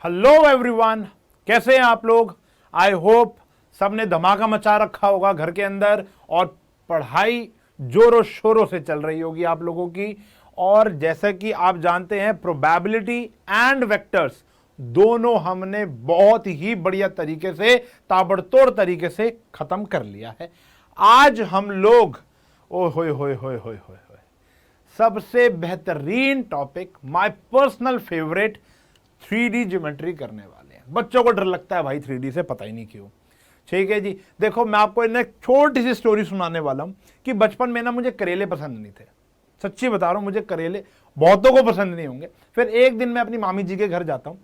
Hello everyone, कैसे हैं आप लोग। आई होप सबने धमाका मचा रखा होगा घर के अंदर और पढ़ाई जोरों शोरों से चल रही होगी आप लोगों की। और जैसे कि आप जानते हैं प्रोबेबिलिटी एंड वेक्टर्स दोनों हमने बहुत ही बढ़िया तरीके से ताबड़तोड़ तरीके से खत्म कर लिया है। आज हम लोग ओ होय होय होय होय होय सबसे बेहतरीन topic, my personal favourite, 3D geometry करने वाले हैं। बच्चों को डर लगता है भाई 3D से, पता ही नहीं क्यों। ठीक है जी, देखो मैं आपको एक छोटी सी स्टोरी सुनाने वाला हूं कि बचपन में ना मुझे करेले पसंद नहीं थे। सच्ची बता रहा हूं, मुझे करेले बहुतों को पसंद नहीं होंगे। फिर एक दिन मैं अपनी मामी जी के घर जाता हूं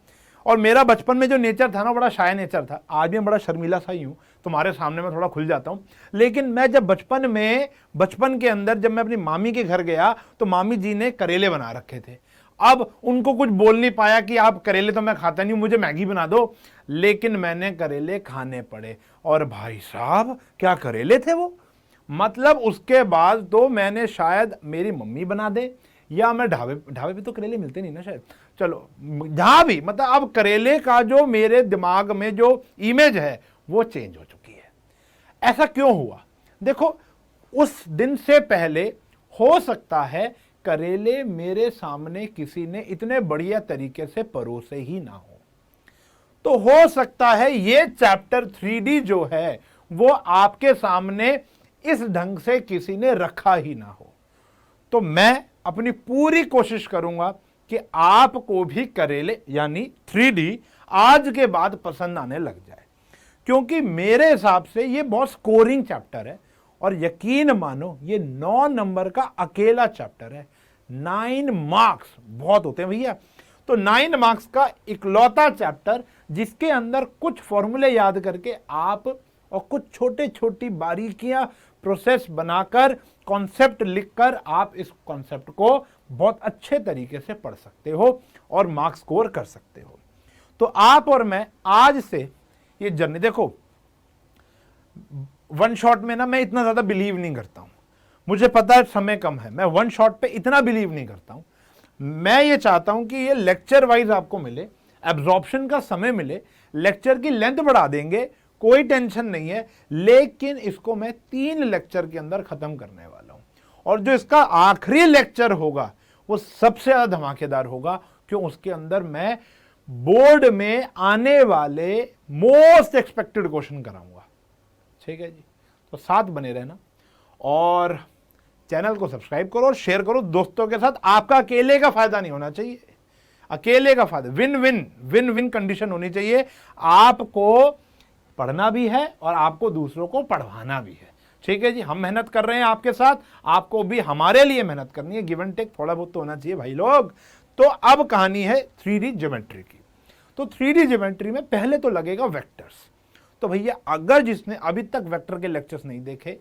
और मेरा बचपन में जो नेचर था ना, बड़ा शाय नेचर था। आज भी बड़ा शर्मीला सा ही हूं, तुम्हारे सामने में थोड़ा खुल जाता हूं। लेकिन मैं जब बचपन के अंदर जब मैं अपनी मामी के घर गया तो मामी जी ने करेले बना रखे थे। अब उनको कुछ बोल नहीं पाया कि आप करेले तो मैं खाता नहीं हूं, मुझे मैगी बना दो। लेकिन मैंने करेले खाने पड़े और भाई साहब क्या करेले थे वो। मतलब उसके बाद तो मैंने शायद मेरी मम्मी बना दे या मैं ढाबे पे तो करेले मिलते नहीं ना शायद, चलो जहां भी, मतलब अब करेले का जो मेरे दिमाग में जो इमेज है वो चेंज हो चुकी है। ऐसा क्यों हुआ? देखो, उस दिन से पहले हो सकता है करेले मेरे सामने किसी ने इतने बढ़िया तरीके से परोसे ही ना हो, तो हो सकता है ये चैप्टर 3D जो है वो आपके सामने इस ढंग से किसी ने रखा ही ना हो। तो मैं अपनी पूरी कोशिश करूंगा कि आपको भी करेले यानी 3D आज के बाद पसंद आने लग जाए, क्योंकि मेरे हिसाब से ये बहुत स्कोरिंग चैप्टर है। और यकीन मानो ये 9 नंबर का अकेला चैप्टर है। 9 मार्क्स बहुत होते हैं भैया, तो 9 मार्क्स का इकलौता चैप्टर जिसके अंदर कुछ फॉर्मूले याद करके आप और कुछ छोटे छोटी बारीकियां प्रोसेस बनाकर कॉन्सेप्ट लिखकर आप इस कॉन्सेप्ट को बहुत अच्छे तरीके से पढ़ सकते हो और मार्क्स स्कोर कर सकते हो। तो आप और मैं आज से ये जर्नी, देखो वन शॉट में ना मैं इतना ज्यादा बिलीव नहीं करता हूं। मुझे पता है समय कम है, मैं वन शॉट पे इतना बिलीव नहीं करता हूं। मैं ये चाहता हूं कि ये लेक्चर वाइज आपको मिले, एब्जॉर्प्शन का समय मिले, लेक्चर की लेंथ बढ़ा देंगे, कोई टेंशन नहीं है। लेकिन इसको मैं 3 लेक्चर के अंदर खत्म करने वाला हूं और जो इसका आखिरी लेक्चर होगा वो सबसे ज्यादा धमाकेदार होगा, क्यों उसके अंदर मैं बोर्ड में आने वाले मोस्ट एक्सपेक्टेड क्वेश्चन कराऊंगा। ठीक है जी, तो साथ बने रहना और चैनल को सब्सक्राइब करो और शेयर करो दोस्तों के साथ। आपका अकेले का फायदा नहीं होना चाहिए, अकेले का फायदा, विन विन कंडीशन होनी चाहिए। आपको पढ़ना भी है और आपको दूसरों को पढ़वाना भी है। ठीक है जी, हम मेहनत कर रहे हैं आपके साथ, आपको भी हमारे लिए मेहनत करनी है। गिव एंड टेक थोड़ा बहुत तो होना चाहिए भाई लोग। तो अब कहानी है 3D ज्योमेट्री की। तो 3D ज्योमेट्री में पहले तो लगेगा वेक्टर्स। तो भैया अगर जिसने अभी तक वेक्टर के लेक्चर्स नहीं देखे,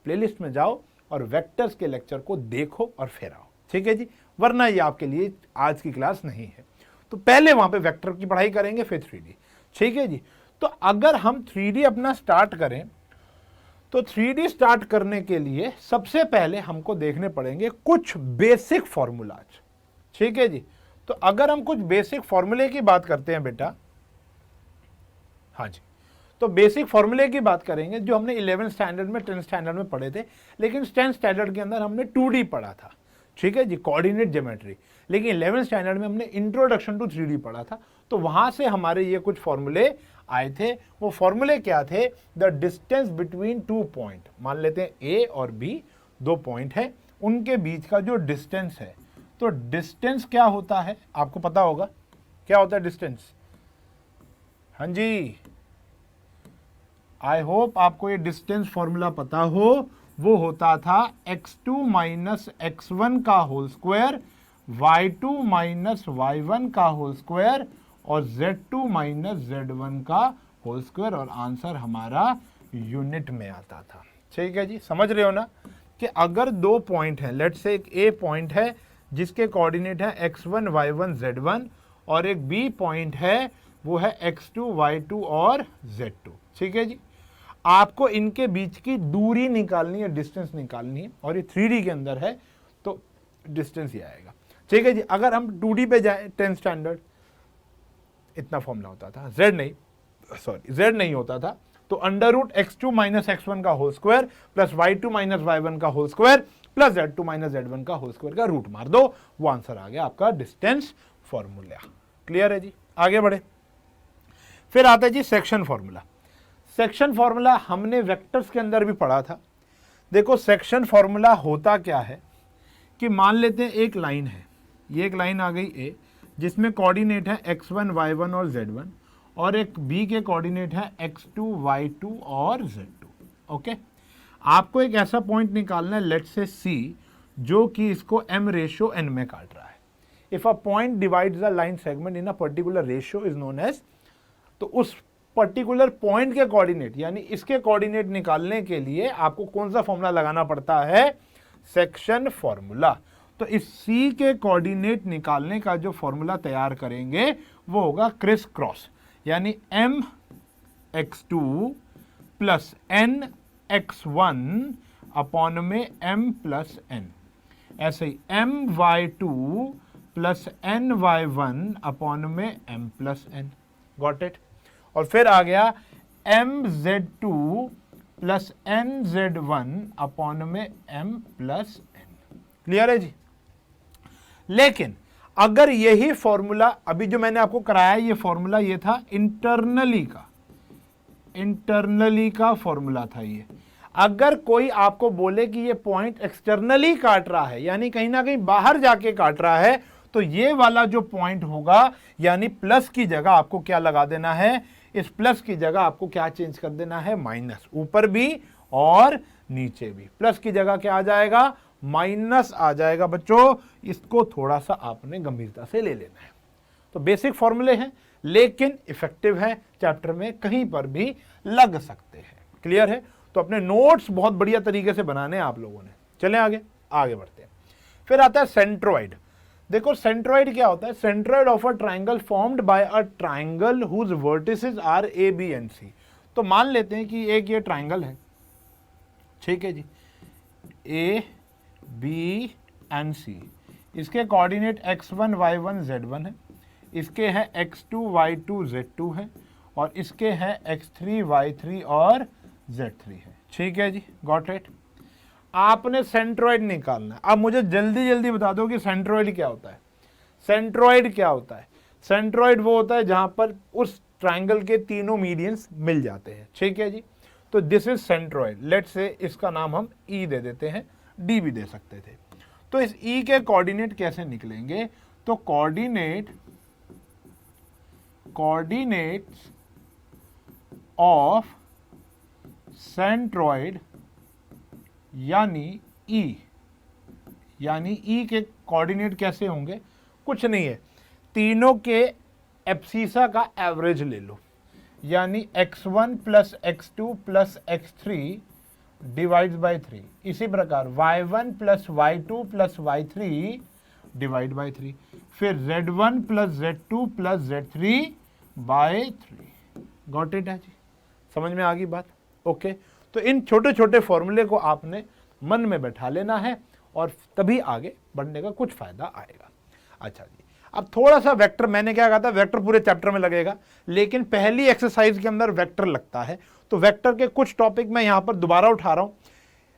प्लेलिस्ट में जाओ और वेक्टर्स के लेक्चर को देखो और फिर आओ। ठीक है जी, वरना ये आपके लिए आज की क्लास नहीं है। तो पहले वहां पे वेक्टर की पढ़ाई करेंगे, फिर 3D। ठीक है जी, तो अगर हम 3D अपना स्टार्ट करें तो 3D स्टार्ट करने के लिए सबसे पहले हमको देखने पड़ेंगे कुछ बेसिक फॉर्मूलाज। ठीक है जी, तो अगर हम कुछ बेसिक फॉर्मूले की बात करते हैं बेटा, हाँ जी, तो बेसिक फॉर्मूले की बात करेंगे जो हमने 11th स्टैंडर्ड में 10th स्टैंडर्ड में पढ़े थे, लेकिन 10th स्टैंडर्ड के अंदर हमने 2D पढ़ा था। ठीक है जी, कोऑर्डिनेट ज्योमेट्री। लेकिन 11th स्टैंडर्ड में हमने इंट्रोडक्शन टू 3D पढ़ा था, तो वहां से हमारे ये कुछ फॉर्मूले आए थे। वो फॉर्मूले क्या थे? द डिस्टेंस बिटवीन 2 पॉइंट, मान लेते हैं ए और बी 2 पॉइंट है, उनके बीच का जो डिस्टेंस है, तो डिस्टेंस क्या होता है आपको पता होगा, क्या होता है डिस्टेंस? हाँ जी, आई होप आपको ये डिस्टेंस फॉर्मूला पता हो। वो होता था x2 माइनस x1 का whole square, y2 minus y1 का होल स्क्वायर और z2 माइनस z1 का होल स्क्वायर, और आंसर हमारा यूनिट में आता था। ठीक है जी, समझ रहे हो ना कि अगर 2 पॉइंट है, लेट्स से एक ए पॉइंट है जिसके कोऑर्डिनेट है x1 y1 z1 और एक बी पॉइंट है वो है x2 y2 और z2। ठीक है जी, आपको इनके बीच की दूरी निकालनी है, डिस्टेंस निकालनी है, और ये 3D के अंदर है तो डिस्टेंस ही आएगा। ठीक है जी, अगर हम 2D पे जाए 10th स्टैंडर्ड, इतना फॉर्मूला होता था, z नहीं होता था, तो under root x2 minus x1 का whole square plus y2 minus y1 का whole square plus z2 minus z1 का होल स्क्वायर का रूट मार दो, वो आंसर आ गया आपका डिस्टेंस फॉर्मूला। क्लियर है जी, आगे बढ़े। फिर आता है जी सेक्शन फॉर्मूला। सेक्शन फॉर्मूला हमने वेक्टर्स के अंदर भी पढ़ा था। देखो सेक्शन फॉर्मूला होता क्या है कि मान लेते हैं एक लाइन है, ये एक लाइन आ गई ए जिसमें कोऑर्डिनेट है x1 y1 और z1, और एक बी के कोऑर्डिनेट है x2 y2 और z2। ओके, आपको एक ऐसा पॉइंट निकालना है लेट्स से c जो कि इसको m/n में काट रहा है। If a point divides the line segment in a particular ratio is known as, तो उस पर्टिकुलर पॉइंट के कोऑर्डिनेट यानी इसके कोऑर्डिनेट निकालने के लिए आपको कौन सा फॉर्मूला लगाना पड़ता है, सेक्शन फॉर्मूला। तो इस C के कोऑर्डिनेट निकालने का जो फॉर्मूला तैयार करेंगे वो होगा क्रिस क्रॉस, यानी mx2 प्लस nx1 अपॉन में m प्लस n, ऐसे ही my2 प्लस ny1 अपॉन में m plus n। Got it. और फिर आ गया mz2 प्लस nz1 अपॉन में m प्लस n। क्लियर है जी। लेकिन अगर यही फॉर्मूला अभी जो मैंने आपको कराया, ये फॉर्मूला ये था इंटरनली का फॉर्मूला था ये। अगर कोई आपको बोले कि ये पॉइंट एक्सटर्नली काट रहा है यानी कहीं ना कहीं बाहर जाके काट रहा है, तो ये वाला जो पॉइंट होगा यानी प्लस की जगह आपको क्या लगा देना है, इस प्लस की जगह आपको क्या चेंज कर देना है, माइनस। ऊपर भी और नीचे भी प्लस की जगह क्या आ जाएगा, माइनस आ जाएगा। बच्चों इसको थोड़ा सा आपने गंभीरता से ले लेना है। तो बेसिक फॉर्मूले हैं लेकिन इफेक्टिव है, चैप्टर में कहीं पर भी लग सकते हैं। क्लियर है। तो अपने नोट्स बहुत बढ़िया तरीके से बनाने हैं आप लोगों ने। चलें आगे बढ़ते हैं। फिर आता है सेंट्रोइड। देखो सेंट्रोइड क्या होता है, centroid of a triangle formed by a triangle whose vertices are A B and C. तो मान लेते हैं कि एक ये ट्राइंगल है, ठीक है जी, ए बी एंड सी, इसके कोऑर्डिनेट x1 y1 z1 है, इसके है x2 y2 z2 है, और इसके है x3 y3 और z3 है। ठीक है जी, गॉट इट। आपने सेंट्रोइड निकालना है। अब मुझे जल्दी जल्दी बता दो कि सेंट्रोइड क्या होता है। सेंट्रोइड क्या होता है, सेंट्रोइड वो होता है जहां पर उस ट्राइंगल के तीनों मीडियंस मिल जाते हैं। ठीक है जी, तो this is centroid. Let's say इसका नाम हम ई दे देते हैं, डी भी दे सकते थे। तो इस ई के कोऑर्डिनेट कैसे निकलेंगे, तो कोऑर्डिनेट्स ऑफ सेंट्रोइड यानी ई के कोऑर्डिनेट कैसे होंगे, कुछ नहीं है, तीनों के एब्सीसा का एवरेज ले लो, यानी x1 plus x2 plus x3 divide by 3। इसी प्रकार y1 plus y2 plus y3 divide by 3, फिर z1 plus z2 plus z3 by 3। Got it है जी, समझ में आ गई बात। ओके, तो इन छोटे छोटे फॉर्मूले को आपने मन में बैठा लेना है और तभी आगे बढ़ने का कुछ फायदा आएगा। अच्छा जी, अब थोड़ा सा वेक्टर, मैंने क्या कहा था वेक्टर पूरे चैप्टर में लगेगा, लेकिन पहली एक्सरसाइज के अंदर वेक्टर लगता है, तो वेक्टर के कुछ टॉपिक मैं यहां पर दोबारा उठा रहा हूं।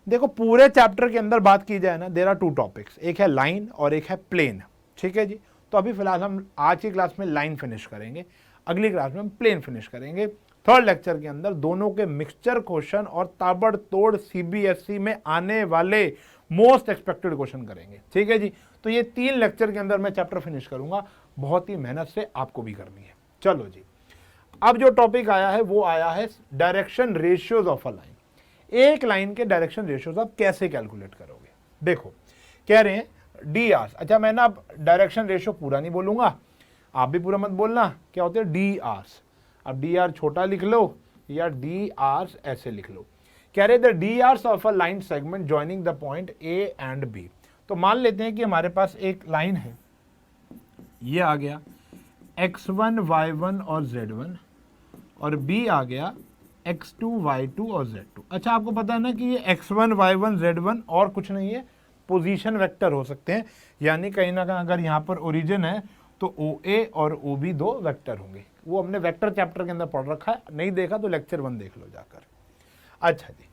देखो पूरे चैप्टर के अंदर बात की जाए ना, देयर आर 2 टॉपिक्स, एक है लाइन और एक है प्लेन। ठीक है जी, तो अभी फिलहाल हम आज की क्लास में लाइन फिनिश करेंगे, अगली क्लास में हम प्लेन फिनिश करेंगे। थर्ड लेक्चर के अंदर दोनों के मिक्सचर क्वेश्चन और ताबड़तोड़ सीबीएसई में आने वाले मोस्ट एक्सपेक्टेड क्वेश्चन करेंगे। ठीक है जी, तो ये 3 लेक्चर के अंदर मैं चैप्टर फिनिश करूंगा, बहुत ही मेहनत से आपको भी करनी है। चलो जी, अब जो टॉपिक आया है वो आया है direction ratios of a line. एक लाइन के डायरेक्शन रेशियोज आप कैसे कैलकुलेट करोगे। देखो कह रहे हैं डी आर्स। अच्छा, मैं ना अब डायरेक्शन रेशियो पूरा नहीं बोलूंगा, आप भी पूरा मत बोलना, क्या होते हैं डी आर्स। अब डी आर छोटा लिख लो या डी आर्स ऐसे लिख लो। कह रहे the D Rs of a line segment joining the point A and B. तो मान लेते हैं कि हमारे पास एक लाइन है, ये आ गया x1 y1 और z1, और b आ गया x2 y2 और z2। अच्छा, आपको पता है ना कि ये x1 y1 z1 और कुछ नहीं है, पोजीशन वेक्टर हो सकते हैं, यानी कहीं ना कहीं अगर यहाँ पर ओरिजिन है तो OA और OB दो वेक्टर होंगे। वो हमने वेक्टर चैप्टर के अंदर पढ़ रखा है, नहीं देखा तो लेक्चर 1 देख लो जाकर। अच्छा जी,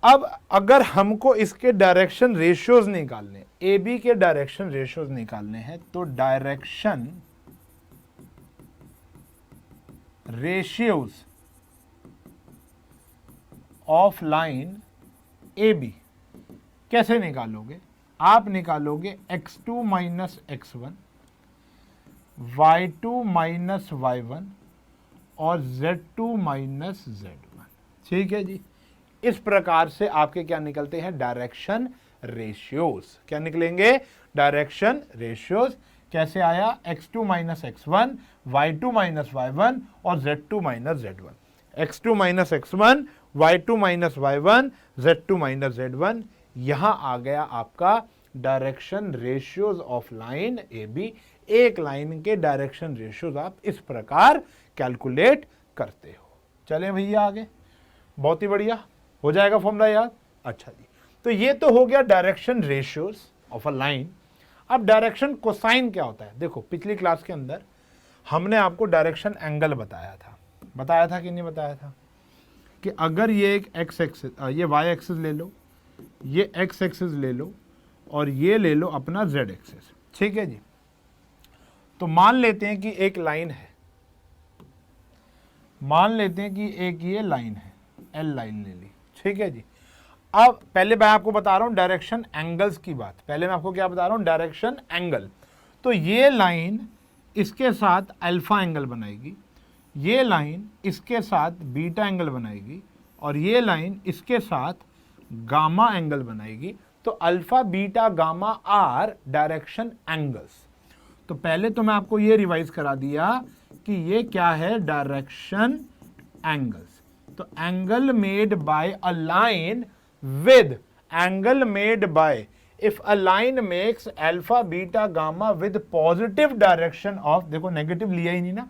अब अगर हमको इसके डायरेक्शन रेशियोज निकालने, AB के डायरेक्शन रेशियोज निकालने हैं, तो direction ratios of line AB कैसे निकालोगे? आप निकालोगे x2 minus x1, y2 minus y1 और z2 माइनस z1। ठीक है जी, इस प्रकार से आपके क्या निकलते हैं? Direction ratios. क्या निकलेंगे? Direction ratios. कैसे आया? x2 minus x1, y2 minus y1 और z2 minus z1। x2 minus x1, y2 minus y1, z2 minus z1। यहां आ गया आपका direction ratios of line AB। एक लाइन के डायरेक्शन रेशियोज आप इस प्रकार कैलकुलेट करते हो। चलें भैया आगे, बहुत ही बढ़िया, हो जाएगा फॉर्मूला याद। अच्छा जी, तो ये तो हो गया direction ratios of a line. अब डायरेक्शन कोसाइन क्या होता है? देखो, पिछली क्लास के अंदर हमने आपको डायरेक्शन एंगल बताया था कि नहीं बताया था? कि अगर ये एक एक्स एक्सिस, ये वाई एक्सिस ले लो, ये एक्स एक्सिस ले लो और ये ले लो अपना जेड एक्सिस। ठीक है जी, तो मान लेते हैं कि एक लाइन है, मान लेते हैं कि एक ये लाइन है, एल लाइन ले ली। ठीक है जी, अब पहले मैं आपको बता रहा हूं डायरेक्शन एंगल्स की बात। पहले मैं आपको क्या बता रहा हूं? Direction angle. तो ये लाइन इसके साथ अल्फा एंगल बनाएगी, ये लाइन इसके साथ बीटा एंगल बनाएगी और ये लाइन इसके साथ गामा एंगल बनाएगी। तो alpha, beta, gamma are direction angles. तो पहले तो मैं आपको ये रिवाइज करा दिया कि ये क्या है? Direction angles. तो angle made by a line with, angle made by, if a line makes alpha, beta, gamma with positive direction of, देखो नेगेटिव लिया ही नहीं ना,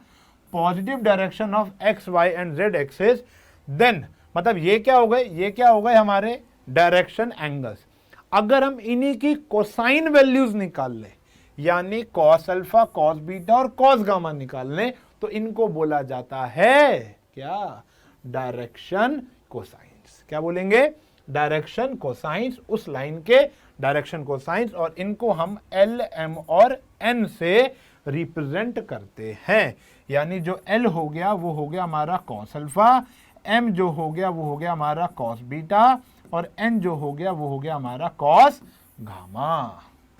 positive direction of x, Y and Z axis, then मतलब ये क्या हो गए? ये क्या हो गए? हमारे डायरेक्शन एंगल्स। अगर हम इन्हीं की कोसाइन वैल्यूज निकाल लें, यानी कॉस अल्फा, कॉस बीटा और कॉस गामा निकाल लें, तो इनको बोला जाता है क्या? Direction cosines. क्या बोलेंगे? डायरेक्शन कोसाइंस, उस लाइन के डायरेक्शन कोसाइंस। और इनको हम L, M और N से रिप्रेजेंट करते हैं। यानी जो L हो गया वो हो गया हमारा कॉस अल्फा, M जो हो गया वो हो गया हमारा कॉस बीटा और N जो हो गया वो हो गया हमारा कॉस गामा।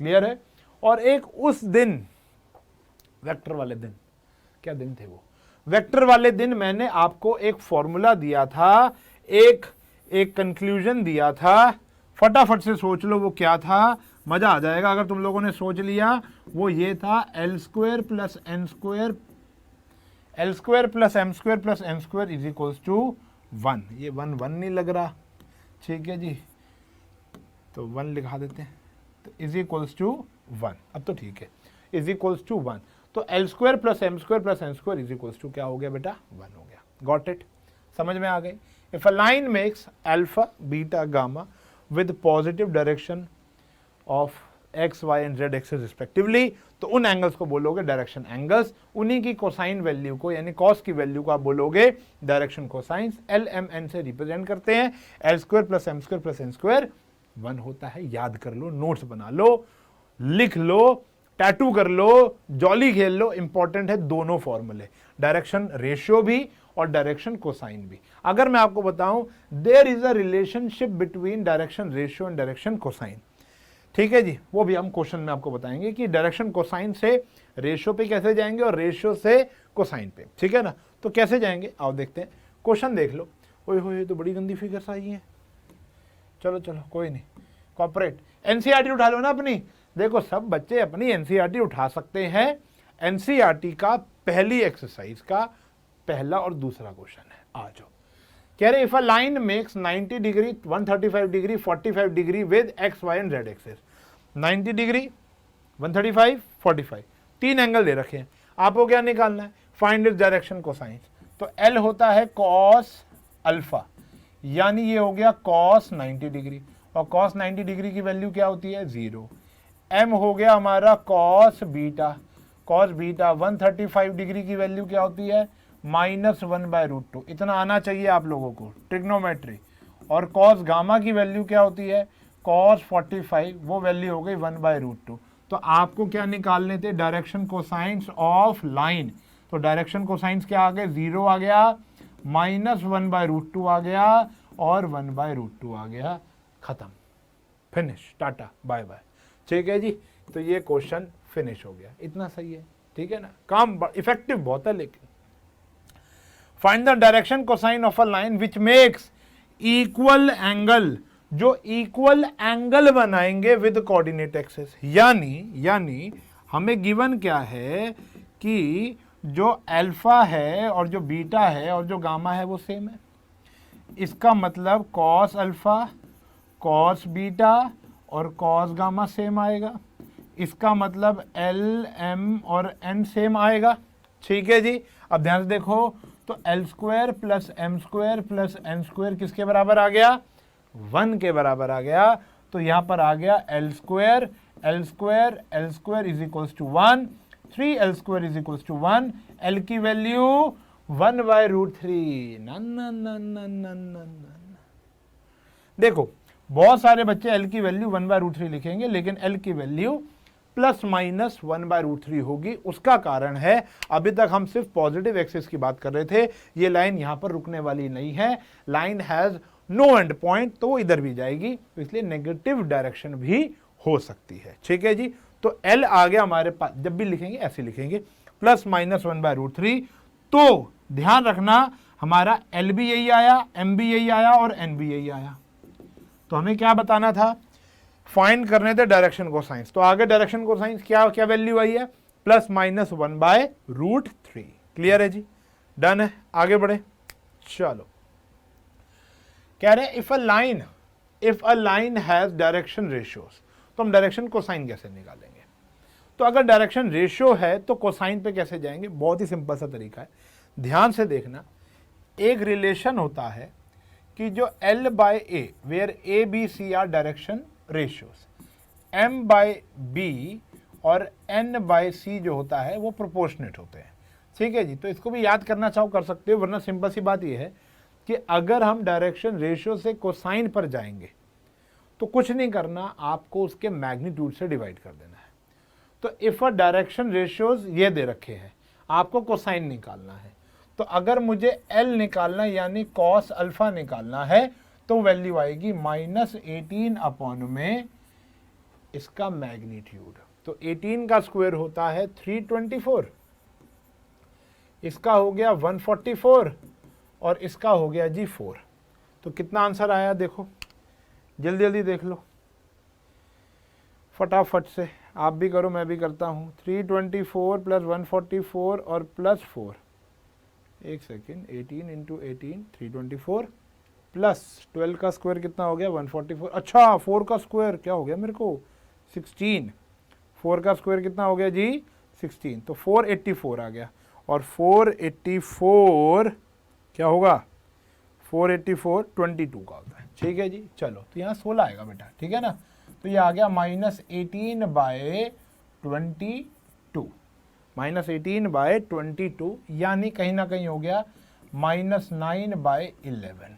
क्लियर है? और एक उस दिन, वेक्टर वाले दिन, क्या दिन थे वो? वेक्टर वाले दिन मैंने आपको एक फॉर्मूला दिया था, एक कंक्लूजन दिया था। फटाफट से सोच लो वो क्या था, मजा आ जाएगा अगर तुम लोगों ने सोच लिया। वो ये था L square plus N square, L square plus M square plus N square is equals to 1। ये 1 1 नहीं लग रहा, ठीक है जी, तो 1 लिखा देते हैं। तो इज इक्वल्स टू 1, अब तो ठीक है, इज इक्वल्स टू 1। तो L square plus M square plus N square is equals to क्या हो गया बेटा? 1 हो गया। Got it? समझ में आ गई? If a line makes alpha, beta, gamma with positive direction of x, Y and Z axis respectively, तो उन एंगल्स को बोलोगे डायरेक्शन एंगल्स। उन्हीं की कोसाइन वैल्यू को, यानी कॉस की वैल्यू को आप बोलोगे direction cosines. L, M, N से रिप्रेजेंट करते हैं। L square plus M square plus N square 1 होता है। याद कर लो, नोट्स बना लो, लिख लो, टैटू कर लो, जॉली खेल लो। इंपॉर्टेंट है दोनों फॉर्मूले, डायरेक्शन रेशियो भी और डायरेक्शन कोसाइन भी। अगर मैं आपको बताऊं, there is a relationship between direction ratio and direction cosine, ठीक है जी, वो भी हम क्वेश्चन में आपको बताएंगे कि डायरेक्शन कोसाइन से रेशियो पे कैसे जाएंगे और रेशियो से कोसाइन पे, ठीक है ना। तो कैसे जाएंगे आओ देखते हैं। क्वेश्चन देख लो। ओए होए, तो बड़ी गंदी फिगर्स आई हैं। चलो चलो कोई नहीं, कॉर्पोरेट एनसीईआरटी उठा लो ना अपनी। देखो सब बच्चे अपनी एनसीईआरटी उठा सकते हैं। एनसीईआरटी का पहली एक्सरसाइज का पहला और दूसरा क्वेश्चन है, आ जाओ। कह रहे if a line makes 90 degree, 135 degree, 45 degree with x, Y and Z axis. 90 degree, 135, 45, तीन एंगल दे रखे हैं। आपको क्या निकालना है? Find its direction cosine. तो L होता है कॉस अल्फा, यानी ये हो गया कॉस 90 डिग्री, और कॉस 90 डिग्री की वैल्यू क्या होती है? 0। m हो गया हमारा cos beta. cos beta 135 degree की वैल्यू क्या होती है, -1/√2। इतना आना चाहिए आप लोगों को ट्रिग्नोमेट्री। और cos गामा की वैल्यू क्या होती है, cos 45, वो वैल्यू हो गई 1/√2। तो आपको क्या निकालने थे, डायरेक्शन कोसाइंस ऑफ लाइन। तो डायरेक्शन कोसाइंस क्या आ गए, 0 आ गया, -1/√2 आ गया और 1/√2 आ गया। खत्म, फिनिश, टाटा बाय बाय। ठीक है जी, तो ये क्वेश्चन फिनिश हो गया। इतना सही है, ठीक है ना, काम इफेक्टिव बहुत है। लेकिन find the direction cosine of a line which makes equal angle, जो इक्वल एंगल बनाएंगे विद कोऑर्डिनेट एक्सिस। यानी हमें गिवन क्या है कि जो अल्फा है और जो बीटा है और जो गामा है वो सेम है। इसका मतलब कॉस अल्फा, कॉस बीटा और कॉस गामा सेम आएगा। इसका मतलब एल, एम और एन सेम आएगा। ठीक है जी, अब ध्यान से देखो, तो L square plus M square plus N square किसके बराबर आ गया, 1 के बराबर आ गया। तो यहां पर आ गया L square is equals to 1, 3l square is equals to 1, L की वैल्यू 1/√3। देखो बहुत सारे बच्चे एल की वैल्यू 1/√3 लिखेंगे, लेकिन एल की वैल्यू ±1/√3 होगी। उसका कारण है, अभी तक हम सिर्फ पॉजिटिव एक्सिस की बात कर रहे थे, ये लाइन यहां पर रुकने वाली नहीं है, line has no end point, तो वो इधर भी जाएगी, तो इसलिए नेगेटिव डायरेक्शन भी हो सकती है। ठीक है जी, तो एल आ गया हमारे पास, जब भी लिखेंगे ऐसे लिखेंगे, ±1/√3। तो ध्यान रखना हमारा एल भी यही आया, एम भी यही आया और एन भी यही आया। तो हमें क्या बताना था, फाइंड करने थे डायरेक्शन कोसाइंस। तो आगे डायरेक्शन कोसाइंस क्या क्या वैल्यू आई है, +-1/√3। क्लियर है जी, डन है, आगे बढ़े। चलो, कह रहे if a line has direction ratios, तो हम डायरेक्शन कोसाइन कैसे निकालेंगे। तो अगर डायरेक्शन रेशियो है तो कोसाइन पे कैसे जाएंगे, बहुत ही सिंपल सा तरीका है। ध्यान से देखना, एक रिलेशन होता है कि जो L/A where ABC are direction ratios, M/B और N/C जो होता है वो प्रोपोर्शनेट होते हैं। ठीक है जी, तो इसको भी याद करना चाहो कर सकते हो, वरना सिंपल सी बात ये है कि अगर हम डायरेक्शन रेशियो से कोसाइन पर जाएंगे तो कुछ नहीं करना, आपको उसके मैग्नीट्यूड से डिवाइड कर देना है। तो इफ अ डायरेक्शन रेशियोज ये दे रखे हैं, आपको कोसाइन निकालना है, तो अगर मुझे एल निकालना है यानी कॉस अल्फा निकालना है, तो वैल्यू आएगी -18 अपॉन में इसका मैग्नीट्यूड। तो 18 का स्क्वायर होता है 324, इसका हो गया 144 और इसका हो गया जी 4। तो कितना आंसर आया देखो, जल्दी जल्दी देख लो फटाफट से, आप भी करो मैं भी करता हूँ। 324 + 144 और +4, एक सेकेंड, 18 × 18 324 प्लस 12 का स्क्वायर कितना हो गया 144। अच्छा 4 का स्क्वायर क्या हो गया मेरे को 16, 4 का स्क्वायर कितना हो गया जी 16, तो 484 आ गया। और 484 क्या होगा, 484 22 का होता है। ठीक है जी, चलो तो यहाँ 16 आएगा बेटा, ठीक है ना। तो ये आ गया -18/22, -18/22, यानी कहीं ना कहीं हो गया -9/11।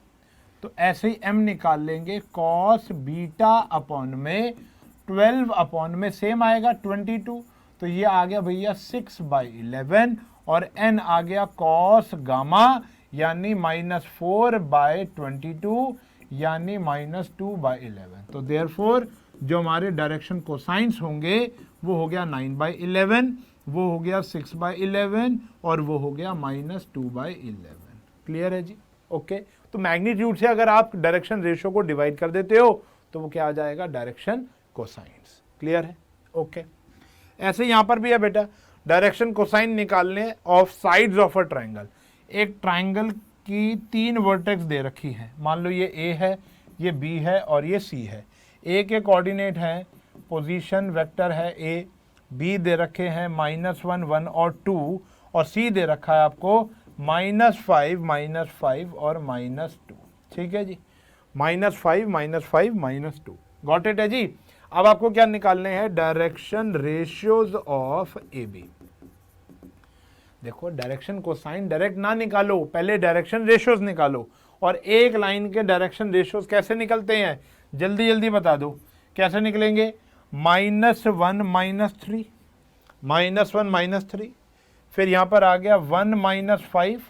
तो ऐसे ही m निकाल लेंगे, कॉस बीटा अपॉन में 12 अपॉन में सेम आएगा 22, तो ये आ गया भैया 6/11 और n आ गया कॉस गामा यानी -4/22 यानी -2/11। तो देयरफॉर जो हमारे डायरेक्शन कोसाइंस होंगे वो हो गया 9/11, वो हो गया 6/11 और वो हो गया -2/11। क्लियर है जी, ओके। तो मैग्नीट्यूड से अगर आप डायरेक्शन रेशियो को डिवाइड कर देते हो तो वो क्या आ जाएगा, डायरेक्शन कोसाइंस। क्लियर है, ओके। ऐसे यहां पर भी है बेटा, डायरेक्शन कोसाइन निकालने of sides of a triangle. एक ट्राइंगल की 3 वर्टेक्स दे रखी है, मान लो ये A है, ये B है और ये C है। A के कोऑर्डिनेट है, पोजीशन वेक्टर है A, B दे रखे हैं -1, 1 और 2, और C दे रखा है आपको -5, -5 और -2। ठीक है जी, -5, -5, -2, गॉट इट है जी। अब आपको क्या निकालने हैं, direction ratios of A B. देखो डायरेक्शन कोसाइन डायरेक्ट ना निकालो, पहले डायरेक्शन रेशियोज निकालो। और एक लाइन के डायरेक्शन रेशियोज कैसे निकलते हैं, जल्दी जल्दी बता दो कैसे निकलेंगे। -1 -3, -1 -3, फिर यहां पर आ गया 1 -5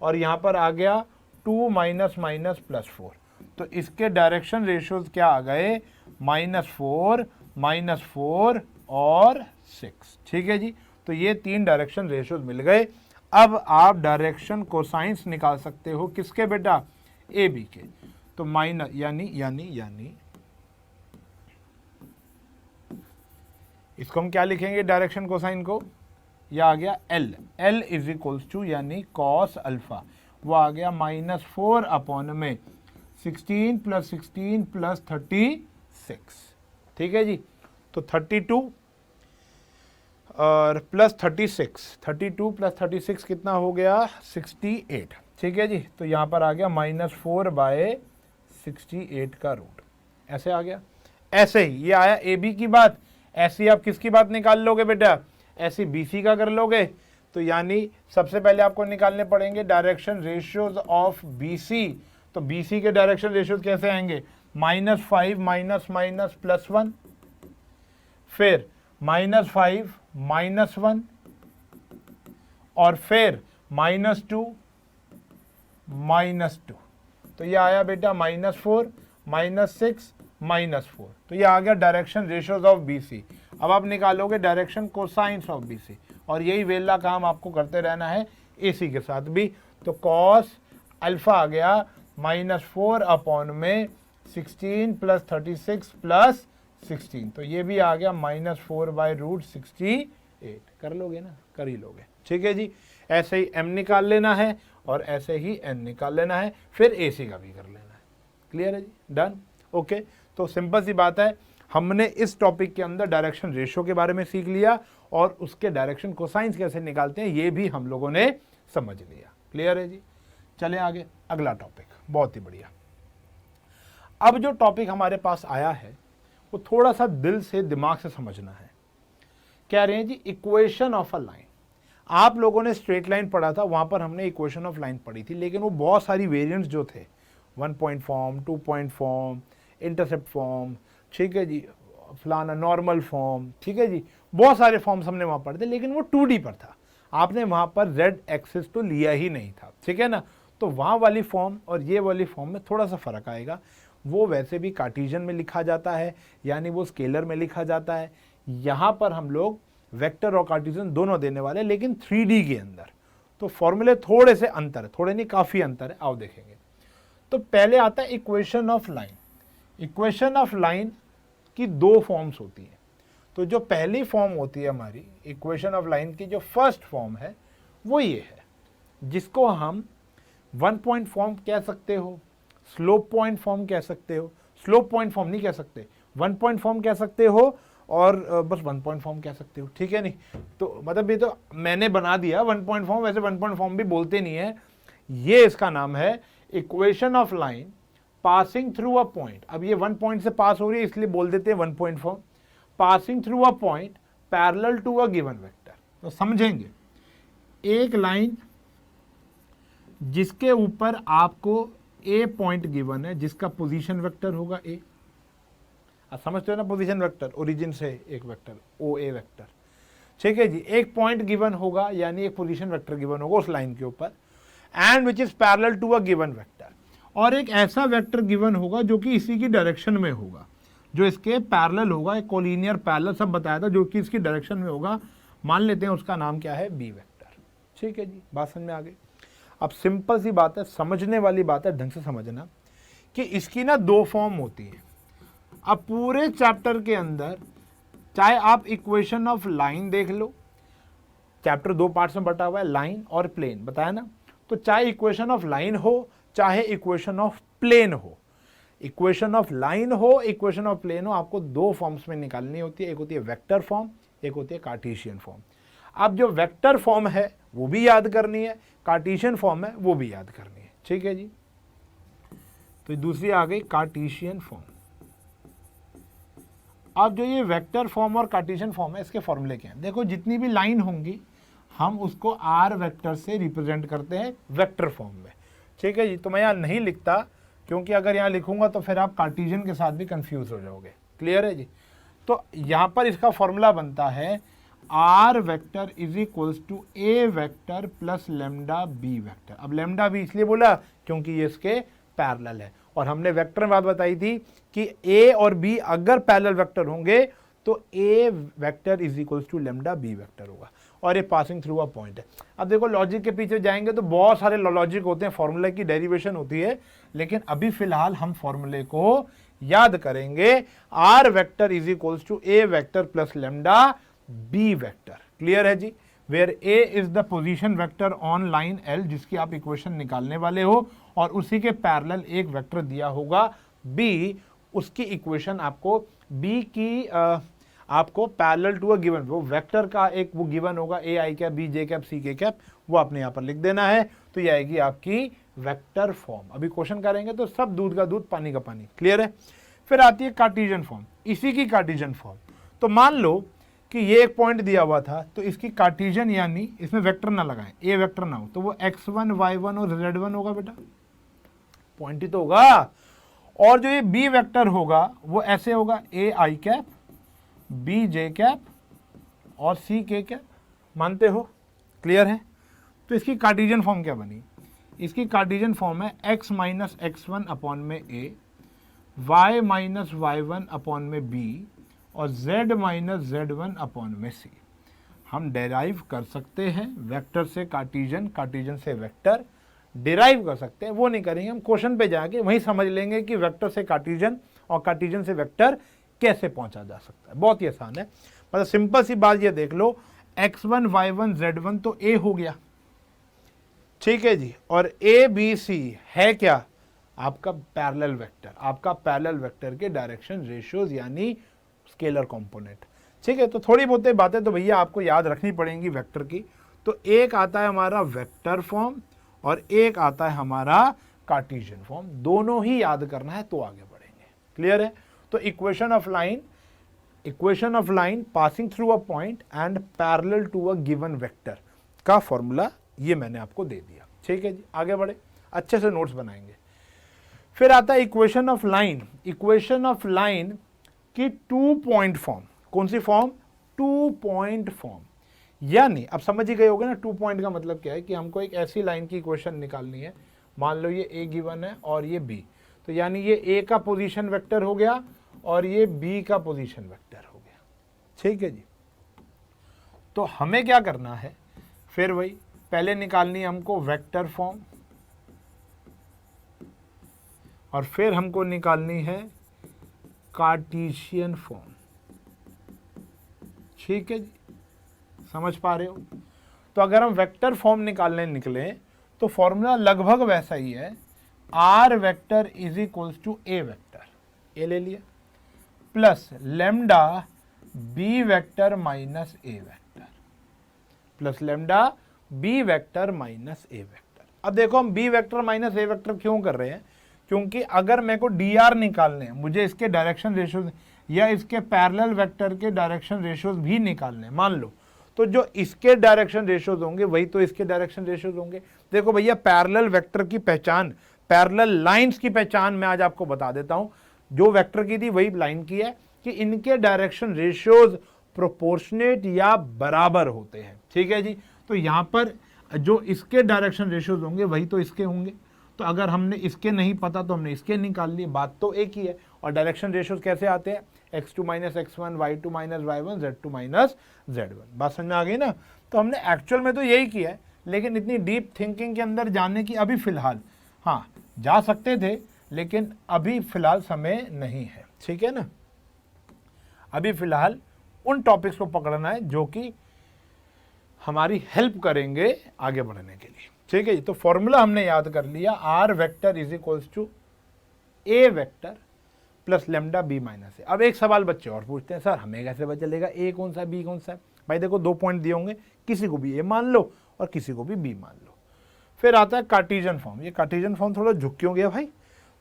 और यहां पर आ गया 2 -4। तो इसके डायरेक्शन रेशियोज क्या आ गए, -4 -4 और 6। ठीक है जी, तो ये 3 डायरेक्शन रेशियोज मिल गए। अब आप डायरेक्शन कोसाइंस निकाल सकते हो किसके बेटा, ए बी के। तो माइनस यानी इसको हम क्या लिखेंगे डायरेक्शन कोसाइन को, यह आ गया L इज इक्वल्स टू यानी कॉस अल्फा, वो आ गया -4 अपॉन में 16 + 16 + 36। ठीक है जी, तो 32 और प्लस 36, 32 + 36 कितना हो गया, 68। ठीक है जी, तो यहाँ पर आ गया -4/68 का रूट, ऐसे आ गया। ऐसे ही ये आया ए बी की बात, ऐसी आप किसकी बात निकाल लोगे बेटा, ऐसी बी सी का कर लोगे। तो यानी सबसे पहले आपको निकालने पड़ेंगे direction ratios of B C. तो बी सी के डायरेक्शन रेशियोज कैसे आएंगे, -5 -1 फिर -5 -1 और फिर -2 -2। तो ये आया बेटा -4 -6 -4। तो ये आ गया डायरेक्शन रेशियोज ऑफ BC। अब आप निकालोगे डायरेक्शन कोसाइंस ऑफ BC और यही वेला काम आपको करते रहना है AC के साथ भी। तो कॉस अल्फा आ गया -4 अपॉन में 16 + 36 + 16। तो ये भी आ गया -4/√68। कर लोगे ना, कर ही लोगे। ठीक है जी, ऐसे ही m निकाल लेना है और ऐसे ही n निकाल लेना है, फिर AC का भी कर लेना है। क्लियर है जी, डन, ओके। तो सिंपल सी बात है, हमने इस टॉपिक के अंदर डायरेक्शन रेशियो के बारे में सीख लिया और उसके डायरेक्शन कोसाइंस कैसे निकालते हैं ये भी हम लोगों ने समझ लिया। क्लियर है जी, चले आगे अगला टॉपिक, बहुत ही बढ़िया। अब जो टॉपिक हमारे पास आया है वो थोड़ा सा दिल से दिमाग से समझना है। कह रहे हैं जी इक्वेशन ऑफ अ लाइन। आप लोगों ने स्ट्रेट लाइन पढ़ा था, वहां पर हमने इक्वेशन ऑफ लाइन पढ़ी थी, लेकिन वो बहुत सारी वेरिएंट्स जो थे, 1 point form, 2 point form, intercept form, ठीक है जी, फलाना नॉर्मल फॉर्म, ठीक है जी, बहुत सारे फॉर्म्स हमने वहां पढ़े थे, लेकिन वो 2D पर था। आपने वहां पर रेड एक्सिस तो लिया ही नहीं था, ठीक है ना। तो वहां वाली फॉर्म और ये वाली फॉर्म में थोड़ा सा फर्क आएगा। वो वैसे भी कार्टेशियन में लिखा जाता है, यानी वो स्केलर में लिखा जाता है। यहाँ पर हम लोग वेक्टर और कार्टेशियन दोनों देने वाले, लेकिन 3D के अंदर। तो फॉर्मूले थोड़े से अंतर है, थोड़े नहीं काफ़ी अंतर है, आओ देखेंगे। तो पहले आता है equation of line. Equation of line की 2 फॉर्म्स होती हैं। तो जो पहली फॉर्म होती है हमारी इक्वेशन ऑफ लाइन की, जो फर्स्ट फॉर्म है वो ये है, जिसको हम 1 पॉइंट फॉर्म कह सकते हो, स्लोप पॉइंट फॉर्म कह सकते हो, स्लोप पॉइंट फॉर्म नहीं कह सकते, 1 पॉइंट फॉर्म कह सकते हो, और बस 1 पॉइंट फॉर्म कह सकते हो, ठीक है। नहीं तो मतलब ये तो मैंने बना दिया 1 पॉइंट फॉर्म, वैसे 1 पॉइंट फॉर्म भी बोलते नहीं है। ये इसका नाम है equation of line passing through a point. अब ये 1 पॉइंट से पास हो रही है इसलिए बोल देते हैं 1 point form. Passing through a point parallel to a given vector. तो समझेंगे, एक लाइन जिसके ऊपर आपको ए पॉइंट गिवन है, जिसका पोजीशन वेक्टर होगा ए। आप समझते हो ना, पोजीशन वेक्टर, ओरिजिन से एक वेक्टर ओ ए वेक्टर, ठीक है जी। एक पॉइंट गिवन होगा, यानी एक पोजीशन वेक्टर गिवन होगा उस लाइन के ऊपर, and which is parallel to a given vector. और एक ऐसा वेक्टर गिवन होगा जो कि इसी की डायरेक्शन में होगा, जो इसके पैरेलल होगा, एक कोलिनियर पैरेलल सब बताया था, जो कि इसकी डायरेक्शन में होगा। मान लेते हैं उसका नाम क्या है, बी वेक्टर। ठीक है जी, बात समझ में आ गई। अब सिंपल सी बात है, समझने वाली बात है, ढंग से समझना कि इसकी ना 2 फॉर्म होती है। अब पूरे चैप्टर के अंदर चाहे आप इक्वेशन ऑफ लाइन देख लो, चैप्टर 2 पार्ट्स में बटा हुआ है, लाइन और प्लेन, बताया ना। तो चाहे इक्वेशन ऑफ लाइन हो, चाहे इक्वेशन ऑफ प्लेन हो, इक्वेशन ऑफ लाइन हो, इक्वेशन ऑफ प्लेन हो, आपको 2 फॉर्म्स में निकालनी होती है। एक होती है वेक्टर फॉर्म, एक होती है कार्टेशियन फॉर्म। अब जो वेक्टर फॉर्म है वो भी याद करनी है, कार्टेशियन फॉर्म है वो भी याद करनी है, ठीक है जी। तो दूसरी आ गई कार्टेशियन फॉर्म। अब जो ये वेक्टर फॉर्म और कार्टेशियन फॉर्म है, इसके फॉर्मूले क्या हैं? देखो, जितनी भी लाइन होंगी हम उसको आर वेक्टर से रिप्रेजेंट करते हैं वेक्टर फॉर्म में, ठीक है जी। तो मैं यहाँ नहीं लिखता, क्योंकि अगर यहाँ लिखूंगा तो फिर आप कार्टेशियन के साथ भी कंफ्यूज हो जाओगे। क्लियर है जी। तो यहाँ पर इसका फॉर्मूला बनता है are vector is equals to A vector plus lambda B vector. अब लेमडा बी इसलिए बोला क्योंकि ये इसके पैरेलल है, और हमने वेक्टर में बात बताई थी कि ए और बी अगर पैरेलल वेक्टर होंगे तो A vector is equals to lambda B vector होगा, और ये पासिंग थ्रू अ पॉइंट है। अब देखो, लॉजिक के पीछे जाएंगे तो बहुत सारे लॉजिक होते हैं, फॉर्मूले की डेरिवेशन होती है, लेकिन अभी फिलहाल हम फॉर्मूले को याद करेंगे। R vector is equals to A vector plus lambda B vector. Clear है जी। Where A is the position vector on line L, जिसकी आप इक्वेशन निकालने वाले हो, और उसी के पैरेलल एक वेक्टर दिया होगा बी, उसकी इक्वेशन आपको बी की आपको पैरेलल टू अ गिवन, वो वेक्टर का एक वो गिवन होगा, A I cap B J cap C K cap, वो आपने यहाँ पर लिख देना है। तो ये आएगी आपकी वेक्टर फॉर्म। अभी क्वेश्चन करेंगे तो सब दूध का दूध पानी का पानी। क्लियर है। फिर आती है कार्टेशियन फॉर्म, इसी की कार्टेशियन फॉर्म। तो मान लो कि ये एक पॉइंट दिया हुआ था, तो इसकी कार्टेशियन यानी इसमें वेक्टर ना लगाएं, ए वेक्टर ना हो, तो वो x1 y1 और z1 होगा बेटा, पॉइंट ही तो होगा। और जो ये बी वेक्टर होगा वो ऐसे होगा, A I cap B J cap और सी के कैप। मानते हो? क्लियर है। तो इसकी कार्टेशियन फॉर्म क्या बनी? इसकी कार्टेशियन फॉर्म है x माइनस x1 अपॉन में a, y minus y1 upon में b और z माइनस z1 अपॉन में c। हम डेराइव कर सकते हैं वेक्टर से कार्टेशियन, कार्टेशियन से वेक्टर डिराइव कर सकते हैं, वो नहीं करेंगे। हम क्वेश्चन पे जाके वहीं समझ लेंगे कि वेक्टर से कार्टेशियन और कार्टेशियन से वेक्टर कैसे पहुंचा जा सकता है। बहुत ही आसान है। मतलब सिंपल सी बात ये देख लो, x1 y1 z1 तो a हो गया, ठीक है जी, और ए बी सी है क्या? आपका पैरेलल वेक्टर, आपका पैरेलल वेक्टर के डायरेक्शन रेशियोज यानी स्केलर कंपोनेंट। ठीक है। तो थोड़ी बहुत बातें तो भैया आपको याद रखनी पड़ेंगी वेक्टर की। तो एक आता है हमारा वेक्टर फॉर्म और एक आता है हमारा कार्टेशियन फॉर्म, दोनों ही याद करना है तो आगे बढ़ेंगे। क्लियर है। तो equation of line passing through a point and parallel to a given vector का फॉर्मूला ये मैंने आपको दे दिया। ठीक है जी, आगे बढ़े, अच्छे से नोट्स बनाएंगे। फिर आता है equation of line. Equation of line की 2 पॉइंट फॉर्म। कौन सी फॉर्म? 2 point form. यानी अब समझ ही गए होगे ना 2 पॉइंट का मतलब क्या है, कि हमको एक ऐसी लाइन की इक्वेशन निकालनी है। मान लो ये ए गिवन है और ये बी, तो यानी ये ए का पोजीशन वेक्टर हो गया और ये बी का पोजीशन वेक्टर हो गया। ठीक है जी। तो हमें क्या करना है, फिर वही पहले निकालनी है हमको वेक्टर फॉर्म, और फिर हमको निकालनी है कार्टेशियन फॉर्म। ठीक है जी, समझ पा रहे हो? तो अगर हम वेक्टर फॉर्म निकालने निकले तो फॉर्मूला लगभग वैसा ही है, are vector is equals to A vector, A ले लिया, plus lambda B vector minus ए vector, plus lambda B vector minus ए वेक्टर। अब देखो, हम बी वेक्टर माइनस ए वेक्टर क्यों कर रहे हैं? क्योंकि अगर मेरे को डी आर निकालने हैं, मुझे इसके डायरेक्शन रेशियोज या इसके पैरेलल वेक्टर के डायरेक्शन रेशियोज भी निकालने, मान लो, तो जो इसके डायरेक्शन रेशियोज होंगे वही तो इसके डायरेक्शन रेशियोज होंगे। देखो भैया, पैरेलल वेक्टर की पहचान, पैरेलल लाइंस की पहचान मैं आज आपको बता देता हूं। जो वेक्टर की थी वही लाइन की है, कि इनके डायरेक्शन रेशियोज प्रोपोर्शनेट या बराबर होते हैं। ठीक है जी। तो यहां पर जो इसके डायरेक्शन रेशियोज होंगे वही तो इसके होंगे। तो अगर हमने इसके नहीं पता तो हमने इसके निकाल लिए, बात तो एक ही है। और डायरेक्शन रेशियोज कैसे आते हैं? x2 minus x1, y2 minus y1, z2 minus z1। बात समझ में आ गई ना? तो हमने एक्चुअल में तो यही किया है, लेकिन इतनी डीप थिंकिंग के अंदर जाने की अभी फिलहाल, हाँ जा सकते थे, लेकिन अभी फिलहाल समय नहीं है। ठीक है ना? अभी फिलहाल उन टॉपिक्स को पकड़ना है जो कि हमारी हेल्प करेंगे आगे बढ़ने के लिए। ठीक है जी। तो फॉर्मूला हमने याद कर लिया, R vector is equals to A vector plus lambda B minus A. अब एक सवाल बच्चे और पूछते हैं, सर हमें कैसे पता चलेगा ए कौन सा बी कौन सा है? भाई देखो, 2 पॉइंट दिए होंगे, किसी को भी ए मान लो और किसी को भी बी मान लो। फिर आता है कार्टेशियन फॉर्म। ये कार्टेशियन फॉर्म थोड़ा झुक क्यों गया भाई?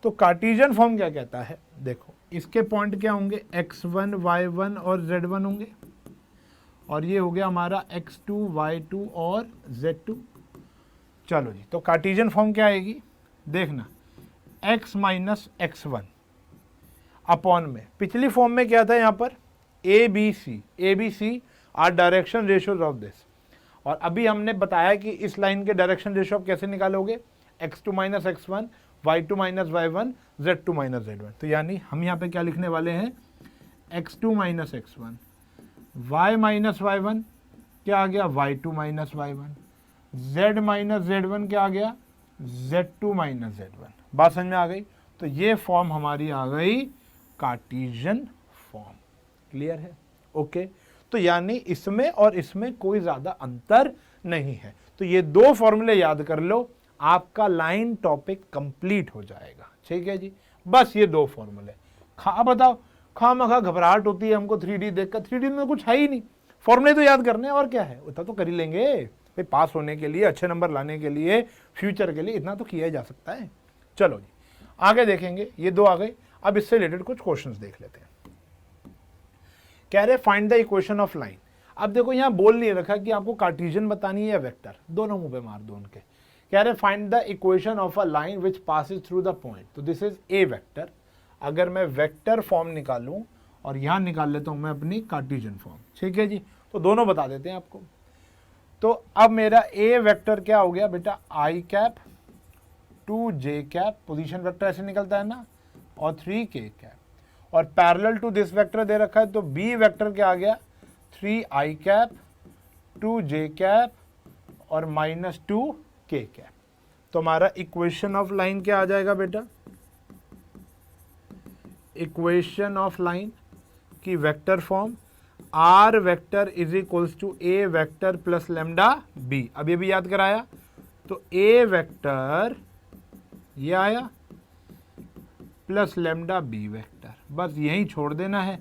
तो कार्टेशियन फॉर्म क्या कहता है, देखो इसके पॉइंट क्या होंगे, x1 y1 और z1 होंगे, और ये हो गया हमारा x2 y2 और z2। चलो जी, तो कार्टेशियन फॉर्म क्या आएगी, देखना x माइनस x1 अपॉन में, पिछली फॉर्म में क्या था यहाँ पर a b c are direction ratios of this, और अभी हमने बताया कि इस लाइन के डायरेक्शन रेशियो आप कैसे निकालोगे, x2 minus x1 y2 minus y1 z2 minus z1। तो यानी हम यहाँ पे क्या लिखने वाले हैं, x2 minus x1 y minus y1 क्या आ गया y2 minus y1, z minus z1 क्या आ गया z2 माइनस z1। बात समझ में आ गई। तो ये फॉर्म हमारी आ गई कार्टेशियन फॉर्म। क्लियर है, ओके। तो यानी इसमें और इसमें कोई ज्यादा अंतर नहीं है। तो ये दो फॉर्मूले याद कर लो, आपका लाइन टॉपिक कंप्लीट हो जाएगा। ठीक है जी, बस ये दो फॉर्मूले। बताओ खामखा घबराहट होती है हमको 3D देखकर, 3D में कुछ है ही नहीं, फॉर्मूले तो याद करने और क्या है, उतना तो कर ही लेंगे भाई, पास होने के लिए, अच्छे नंबर लाने के लिए, फ्यूचर के लिए इतना तो किया जा सकता है। चलो जी आगे देखेंगे, ये दो आ गए। अब इससे रिलेटेड कुछ क्वेश्चंस देख लेते हैं। कह रहे find the equation of line. अब देखो यहाँ बोल नहीं रखा कि आपको कार्टेशियन बतानी है या वेक्टर, दोनों मुंह पे मार दो उनके। कह रहे find the equation of a line which passes through the point. तो दिस इज ए वेक्टर। अगर मैं वेक्टर फॉर्म निकालूं और यहां निकाल लेता हूं मैं अपनी कार्टेशियन फॉर्म। ठीक है जी, तो दोनों बता देते हैं आपको। तो अब मेरा ए वेक्टर क्या हो गया बेटा, I cap 2j cap, position vector ऐसे निकलता है ना, और 3k कैप, और पैरेलल टू दिस वेक्टर दे रखा है, तो बी वेक्टर क्या आ गया, 3i कैप 2j कैप और -2k कैप। तो हमारा इक्वेशन ऑफ लाइन क्या आ जाएगा बेटा, इक्वेशन ऑफ लाइन की vector form r vector is equals to A vector plus lambda b. अब ये भी याद कराया, तो ए वेक्टर ये आया प्लस लेमडा बी वेक्टर, बस यही छोड़ देना है,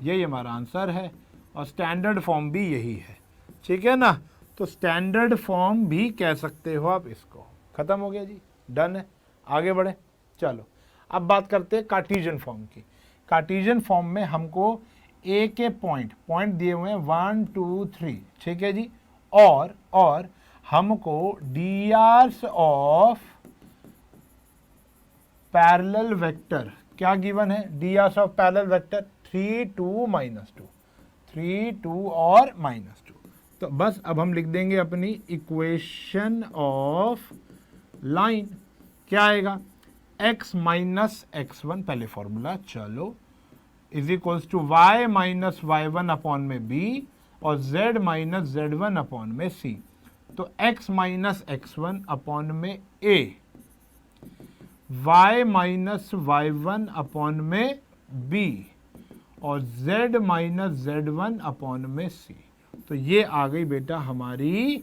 यही हमारा आंसर है, और स्टैंडर्ड फॉर्म भी यही है। ठीक है ना, तो स्टैंडर्ड फॉर्म भी कह सकते हो आप इसको। खत्म हो गया जी, डन है, आगे बढ़े। चलो अब बात करते हैं कार्टेशियन फॉर्म की। कार्टेशियन फॉर्म में हमको ए के पॉइंट दिए हुए हैं 1 2 3, ठीक है जी, और हमको डीआर्स ऑफ पैरेलल वेक्टर क्या गिवन है, डीआर्स ऑफ पैरेलल वेक्टर 3 2 -2, 3 2 और -2। तो बस अब हम लिख देंगे अपनी इक्वेशन ऑफ लाइन, क्या आएगा, x माइनस x1 पहले फॉर्मूला, चलो, is equals to y minus y1 upon में b और z माइनस z1 अपॉन में c। तो x माइनस x1 अपॉन में a, y minus y1 upon में b और z माइनस z1 अपॉन में c। तो ये आ गई बेटा हमारी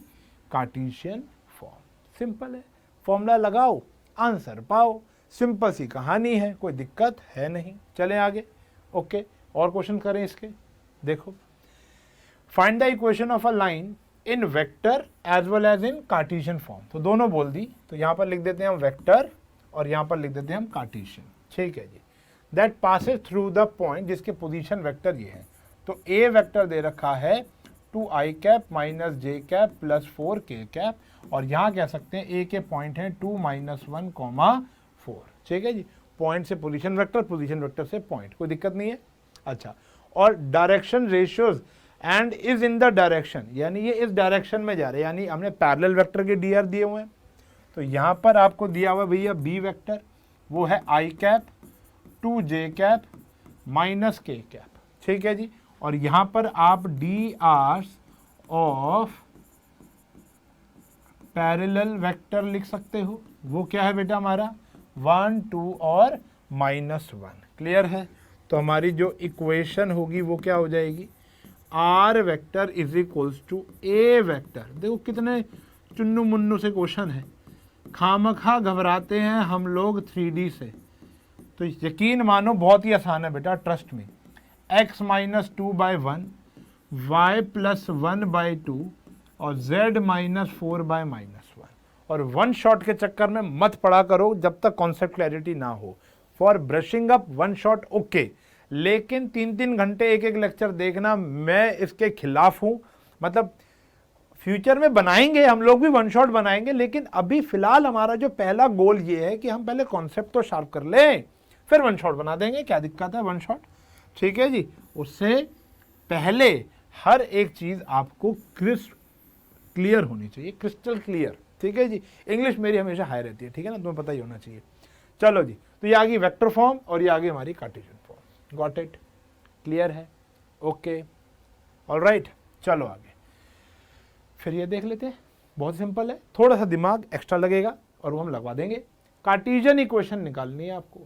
कार्टेशियन फॉर्म। सिंपल है, फॉर्मूला लगाओ आंसर पाओ, सिंपल सी कहानी है, कोई दिक्कत है नहीं। चलें आगे, ओके। और क्वेश्चन करें इसके, देखो find the equation of a line in vector as well as in cartesian form. तो दोनों बोल दी, तो यहां पर लिख देते हैं हम वेक्टर और यहां पर लिख देते हैं हम कार्टेशियन। ठीक है जी, that passes through the point, जिसके पोजीशन वेक्टर ये है। तो ए वेक्टर दे रखा है 2i cap minus j cap plus 4k cap, और यहां कह सकते हैं ए के पॉइंट हैं 2 -1, 4। ठीक है जी, पॉइंट से पोजीशन वेक्टर से पॉइंट, कोई दिक्कत नहीं है। अच्छा, और direction ratios and is in the direction, यानी ये इस डायरेक्शन में जा रहे हैं, यानी हमने पैरेलल वेक्टर के डीआर दिए हुए हैं। तो यहां पर आपको दिया हुआ भैया बी वेक्टर, वो है i cap 2j cap minus k cap. ठीक है जी, और यहां पर आप D Rs of parallel vector लिख सकते हो, वो क्या है बेटा हमारा 1 2 और -1। क्लियर है, तो हमारी जो इक्वेशन होगी वो क्या हो जाएगी, r vector is equals to A vector. देखो कितने चुन्नू मुन्नू से क्वेश्चन है, खामखा घबराते हैं हम लोग 3D से, तो यकीन मानो बहुत ही आसान है बेटा, ट्रस्ट में। x माइनस 2/1, y प्लस 1/2 और z माइनस 4/-1, और वन शॉट के चक्कर में मत पढ़ा करो जब तक कॉन्सेप्ट क्लैरिटी ना हो। For brushing up one shot okay, लेकिन 3-3 घंटे एक एक लेक्चर देखना, मैं इसके खिलाफ हूं। मतलब फ्यूचर में बनाएंगे, हम लोग भी वन शॉट बनाएंगे, लेकिन अभी फिलहाल हमारा जो पहला गोल ये है कि हम पहले कॉन्सेप्ट तो शार्प कर लें, फिर वन शॉट बना देंगे। क्या दिक्कत है वन शॉट, ठीक है जी। उससे पहले हर एक चीज आपको क्लियर होनी चाहिए, क्रिस्टल क्लियर, ठीक है जी। इंग्लिश मेरी हमेशा हाई रहती है, ठीक है ना, तुम्हें पता ही होना चाहिए। चलो जी, तो ये आ गई वेक्टर फॉर्म और ये आ गई हमारी cartesian form. Got it, clear है, ओके, ऑलराइट। चलो आगे फिर ये देख लेते हैं, बहुत सिंपल है, थोड़ा सा दिमाग एक्स्ट्रा लगेगा और वो हम लगवा देंगे। कार्टेशियन इक्वेशन निकालनी है आपको,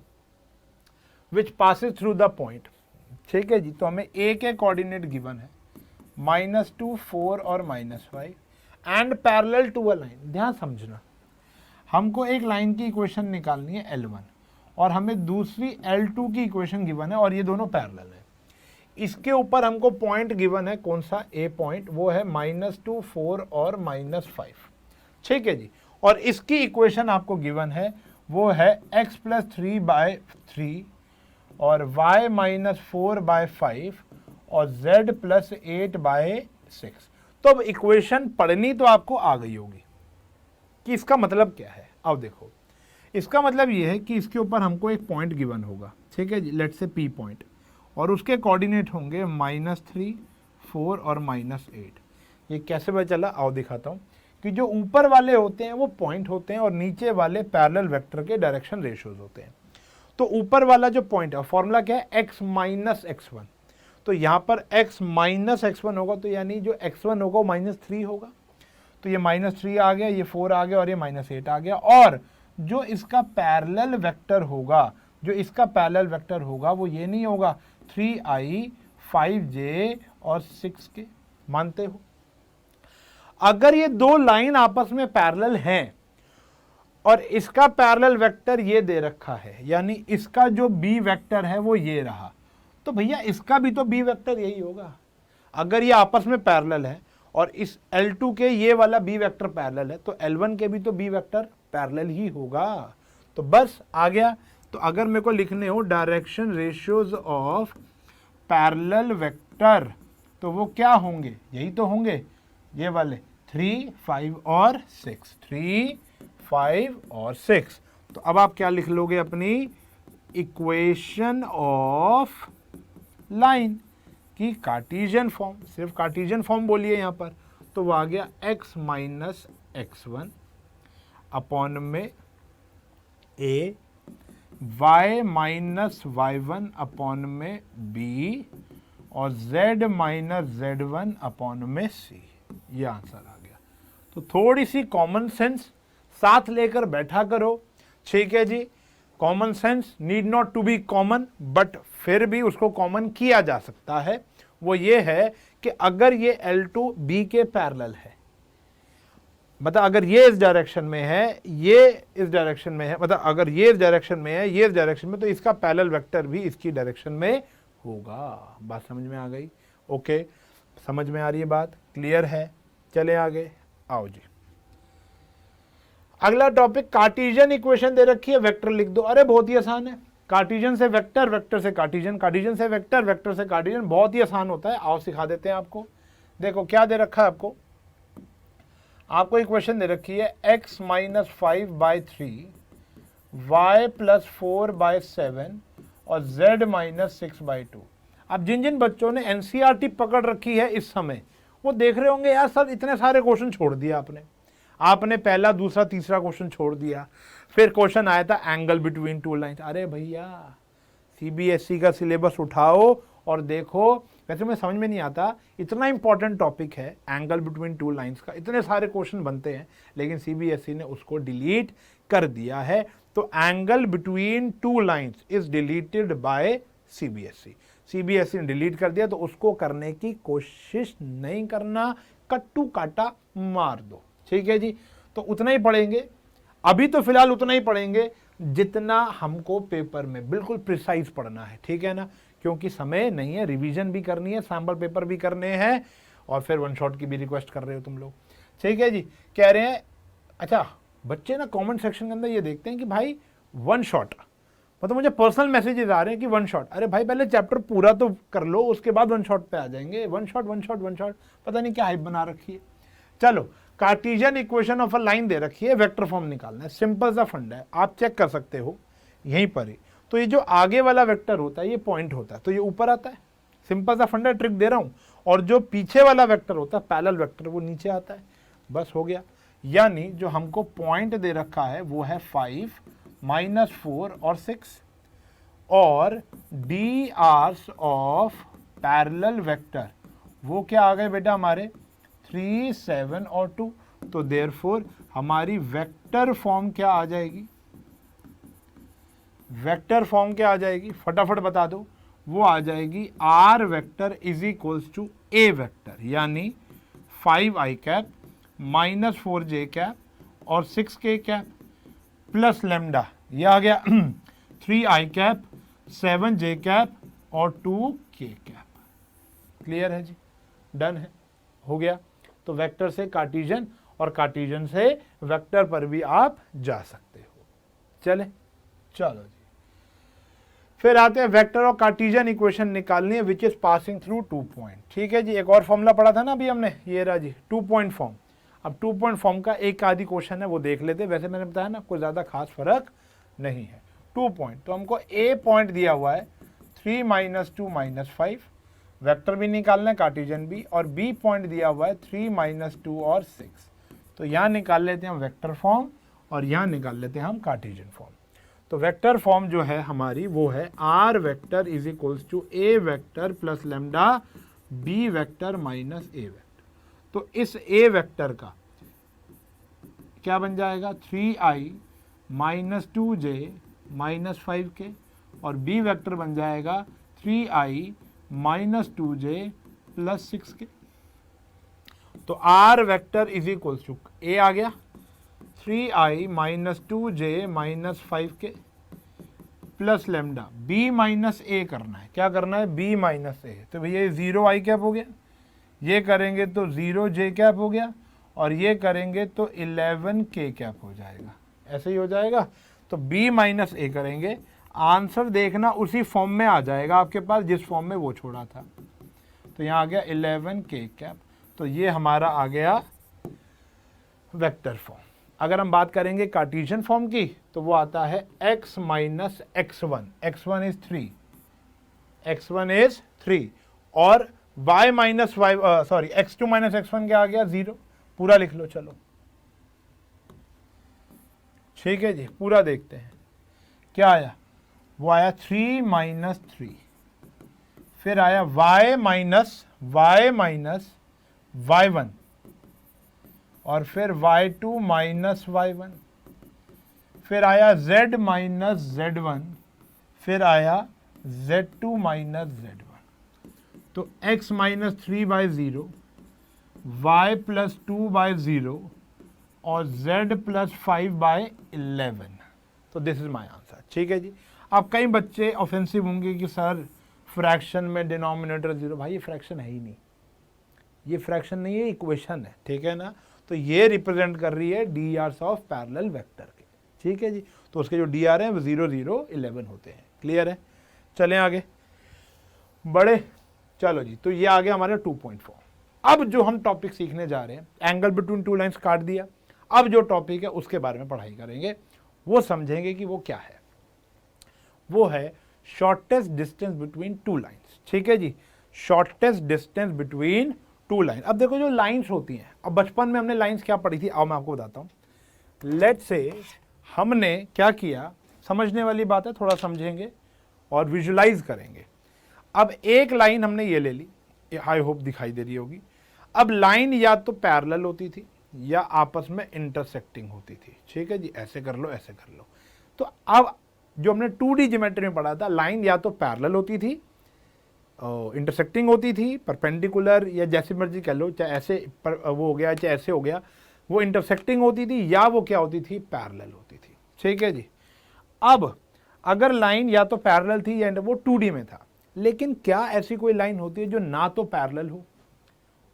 विच पासेस थ्रू द पॉइंट, ठीक है जी। तो हमें ए के कोऑर्डिनेट गिवन है -2, 4 और -5 and parallel to a line. ध्यान समझना, हमको एक लाइन की इक्वेशन निकालनी है L1 और हमें दूसरी L2 की इक्वेशन गिवन है और ये दोनों पैरेलल है। इसके ऊपर हमको पॉइंट गिवन है, कौन सा, ए पॉइंट, वो है -2, 4 और -5, ठीक है जी। और इसकी इक्वेशन आपको गिवन है, वो है x + 3/3 और y - 4/5 और z + 8/6। तो अब इक्वेशन पढ़नी तो आपको आ गई होगी कि इसका मतलब क्या है। अब देखो, इसका मतलब ये है कि इसके ऊपर हमको एक पॉइंट गिवन होगा, ठीक है जी, लेट्स से P पॉइंट, और उसके कोऑर्डिनेट होंगे -3, 4 और -8। ये कैसे पता चला, आओ दिखाता हूँ कि जो ऊपर वाले होते हैं वो पॉइंट होते हैं और नीचे वाले पैरेलल वेक्टर के डायरेक्शन रेशियोज होते हैं। तो ऊपर वाला जो पॉइंट है, फॉर्मूला क्या है, x - x1। तो यहाँ पर x - x1 होगा, तो यानी जो x1 होगा वो -3 होगा। तो ये -3 आ गया, ये 4 आ गया और ये -8 आ गया। और जो इसका पैरेलल वेक्टर होगा, जो इसका पैरेलल वेक्टर होगा वो ये नहीं होगा 3i, 5j और 6k, मानते हो। अगर ये दो लाइन आपस में पैरेलल हैं और इसका पैरेलल वेक्टर ये दे रखा है, यानी इसका जो b वेक्टर है वो ये रहा, तो भैया इसका भी तो b वेक्टर यही होगा। अगर ये आपस में पैरेलल है और इस L2 के ये वाला b वेक्टर पैरेलल है, तो L1 के भी तो b वेक्टर पैरेलल ही होगा। तो बस आ गया। तो अगर मेरे को लिखने हो direction ratios of parallel vector, तो वो क्या होंगे, यही तो होंगे, ये वाले 3, 5 और 6, 3, 5 और 6। तो अब आप क्या लिख लोगे, अपनी इक्वेशन ऑफ लाइन की कार्टेशियन फॉर्म, सिर्फ कार्टेशियन फॉर्म बोलिए यहाँ पर, तो वो आ गया x - x1 अपॉन में a, y - y1 अपॉन में b और z - z1 अपॉन में c। ये आंसर आ गया। तो थोड़ी सी कॉमन सेंस साथ लेकर बैठा करो, ठीक है जी। Common sense need not to be common, but फिर भी उसको कॉमन किया जा सकता है। वो ये है कि अगर ये L2 B के पैरेलल है, मतलब अगर ये इस डायरेक्शन में है, ये इस डायरेक्शन में है, मतलब अगर ये इस डायरेक्शन में है, ये इस डायरेक्शन में, तो इसका पैरेलल वेक्टर भी इसकी डायरेक्शन में होगा। बात समझ में आ गई, ओके, समझ में आ रही है बात, क्लियर है। चले आगे, आओ जी। अगला टॉपिक, कार्टेशियन इक्वेशन दे रखी है, वेक्टर लिख दो। अरे बहुत ही आसान है, कार्टेशियन से वेक्टर, वेक्टर से कार्टेशियन, कार्टेशियन से वेक्टर, वेक्टर से कार्टेशियन, बहुत ही आसान होता है। आओ सिखा देते हैं आपको। देखो क्या दे रखा है आपको, आपको इक्वेशन दे रखी है x - 5/3, y + 4/7 और z - 6/2। अब जिन जिन बच्चों ने एनसीईआरटी पकड़ रखी है इस समय, वो देख रहे होंगे यार सर इतने सारे क्वेश्चन छोड़ दिया आपने पहला, दूसरा, तीसरा क्वेश्चन छोड़ दिया। फिर क्वेश्चन आया था एंगल बिटवीन टू लाइंस। अरे भैया सीबीएसई का सिलेबस उठाओ और देखो, वैसे मुझे समझ में नहीं आता, इतना इंपॉर्टेंट टॉपिक है एंगल बिटवीन टू लाइंस का, इतने सारे क्वेश्चन बनते हैं, लेकिन सीबीएसई ने उसको डिलीट कर दिया है। तो angle between two lines is deleted bye CBSE. CBSE ने डिलीट कर दिया, तो उसको करने की कोशिश नहीं करना, कट्टू काटा मार दो, ठीक है जी। तो उतना ही पढ़ेंगे, अभी तो फिलहाल उतना ही पढ़ेंगे जितना हमको पेपर में बिल्कुल प्रिसाइज पढ़ना है, ठीक है ना, क्योंकि समय नहीं है, रिवीजन भी करनी है, सैम्पल पेपर भी करने हैं और फिर वन शॉट की भी रिक्वेस्ट कर रहे हो तुम लोग, ठीक है जी। कह रहे हैं अच्छा बच्चे ना कमेंट सेक्शन के अंदर ये देखते हैं कि भाई वन शॉट, मतलब मुझे पर्सनल मैसेजेस आ रहे हैं कि वन शॉट। अरे भाई पहले चैप्टर पूरा तो कर लो, उसके बाद वन शॉट पे आ जाएंगे। One shot one shot one shot, पता नहीं क्या हाइप बना रखी है। चलो, Cartesian equation of a line दे रखी है, वेक्टर फॉर्म निकालना है, सिंपल सा फंडा है, आप चेक कर सकते हो यहीं पर ही। तो ये जो आगे वाला वेक्टर होता है ये पॉइंट होता है, तो ये ऊपर आता है, सिंपल सा फंडा, ट्रिक दे रहा हूं। और जो पीछे वाला वेक्टर होता है पैरेलल वेक्टर, वो नीचे आता है, बस हो गया। यानी जो हमको पॉइंट दे रखा है वो है 5, -4 और 6, और D Rs of parallel vector वो क्या आ गए बेटा हमारे 3, 7 और 2। तो देयरफॉर हमारी वेक्टर फॉर्म क्या आ जाएगी, वेक्टर फॉर्म क्या आ जाएगी, फटाफट बता दो। वो आ जाएगी r vector is equals to A vector, यानी 5i कैप -4j कैप और 6k कैप प्लस लेमडा, ये आ गया 3i कैप 7j कैप और 2k कैप। क्लियर है जी, डन है, हो गया। तो वेक्टर से कार्टेशियन और कार्टेशियन से वेक्टर पर भी आप जा सकते हो। चले, चलो जी, फिर आते हैं वेक्टर और कार्टेशियन इक्वेशन निकालनी है which is passing through 2 point. ठीक है जी, एक और फॉर्मूला पढ़ा था ना अभी हमने, ये रहा जी 2 पॉइंट फॉर्म। अब 2 पॉइंट फॉर्म का एक आधी क्वेश्चन है वो देख लेते। वैसे मैंने बताया ना कोई ज़्यादा खास फर्क नहीं है। 2 पॉइंट, तो हमको ए पॉइंट दिया हुआ है 3 - 2 - 5, वेक्टर भी निकालना है कार्टेशियन भी, और बी पॉइंट दिया हुआ है 3 - 2 और 6। तो यहाँ निकाल लेते हैं हम वेक्टर फॉर्म और यहाँ निकाल लेते हैं हम कार्टेशियन फॉर्म। तो वेक्टर फॉर्म जो है हमारी वो है are vector is equals to A vector plus lambda B vector minus A vector. तो इस ए वेक्टर का क्या बन जाएगा 3i - 2j - 5k, और बी वेक्टर बन जाएगा 3i - 2j + 6k। तो R vector is equals to A आ गया 3i - 2j - 5k plus lambda b - a करना है। क्या करना है, b - a। तो भैया 0i कैप हो गया, ये करेंगे तो 0j कैप हो गया, और ये करेंगे तो 11k कैप हो जाएगा। ऐसे ही हो जाएगा। तो b - a करेंगे, आंसर देखना उसी फॉर्म में आ जाएगा आपके पास जिस फॉर्म में वो छोड़ा था। तो यहाँ आ गया 11k कैप। तो ये हमारा आ गया वेक्टर फॉर्म। अगर हम बात करेंगे कार्टेशियन फॉर्म की तो वो आता है x - x1, x1 is 3, x1 is 3, और y x2 - x1 क्या आ गया 0। पूरा लिख लो, चलो ठीक है जी, पूरा देखते हैं क्या आया। वो आया 3 - 3, फिर आया y - y1, और फिर y2 - y1, फिर आया z - z1, फिर आया z2 - z1। तो x - 3/0, y + 2/0 और z + 5/11। तो दिस इज माय आंसर। ठीक है जी। अब कई बच्चे ऑफेंसिव होंगे कि सर फ्रैक्शन में डिनोमिनेटर 0। भाई ये फ्रैक्शन है ही नहीं, ये फ्रैक्शन नहीं है, इक्वेशन है। ठीक है ना। तो ये रिप्रेजेंट कर रही है D Rs of parallel vector के। ठीक है जी। तो उसके जो डी आर हैं वो 0, 0, 11 होते हैं। क्लियर है। चलें आगे बड़े, चलो जी। तो ये आ गया हमारे 2.4। अब जो हम टॉपिक सीखने जा रहे हैं, एंगल बिटवीन टू लाइंस काट दिया। अब जो टॉपिक है उसके बारे में पढ़ाई करेंगे, वो समझेंगे कि वो क्या है। वो है shortest distance between two lines. ठीक है जी, shortest distance between two line. अब देखो जो लाइंस होती हैं, अब बचपन में हमने लाइंस क्या पढ़ी थी, अब मैं आपको बताता हूं। लेट्स से हमने क्या किया, समझने वाली बात है, थोड़ा समझेंगे और विजुलाइज करेंगे। अब एक लाइन हमने ये ले ली, आई होप दिखाई दे रही होगी। अब लाइन या तो पैरेलल होती थी या आपस में इंटरसेक्टिंग होती थी। ठीक है जी, ऐसे कर लो, ऐसे कर लो। तो अब जो हमने 2D ज्योमेट्री में पढ़ा था, लाइन या तो पैरेलल होती थी, इंटरसेक्टिंग होती थी, परपेंडिकुलर या जैसे मर्जी कह लो, चाहे ऐसे वो हो गया चाहे ऐसे हो गया, वो इंटरसेक्टिंग होती थी या वो क्या होती थी, पैरेलल होती थी। ठीक है जी। अब अगर लाइन या तो पैरेलल थी या वो 2D में था, लेकिन क्या ऐसी कोई लाइन होती है जो ना तो पैरेलल हो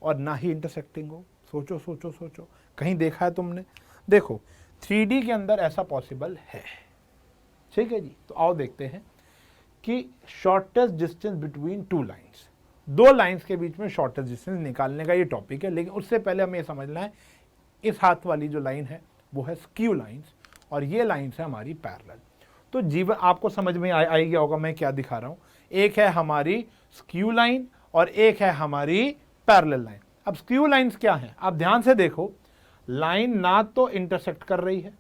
और ना ही इंटरसेक्टिंग हो? सोचो सोचो सोचो, कहीं देखा है तुमने? देखो 3D के अंदर ऐसा पॉसिबल है। ठीक है जी, तो आओ देखते हैं कि shortest distance between two lines, दो लाइंस के बीच में शॉर्टेस्ट डिस्टेंस निकालने का ये टॉपिक है। लेकिन उससे पहले हमें ये समझना है इस हाथ वाली जो लाइन है वो है स्क्यू लाइंस और ये लाइंस है हमारी पैरेलल। तो जीवन आपको समझ में आ गया होगा मैं क्या दिखा रहा हूं। एक है हमारी स्क्यू लाइन और एक है हमारी पैरेलल लाइन। अब स्क्यू लाइंस क्या है, आप ध्यान से देखो, लाइन ना तो इंटरसेक्ट कर रही है,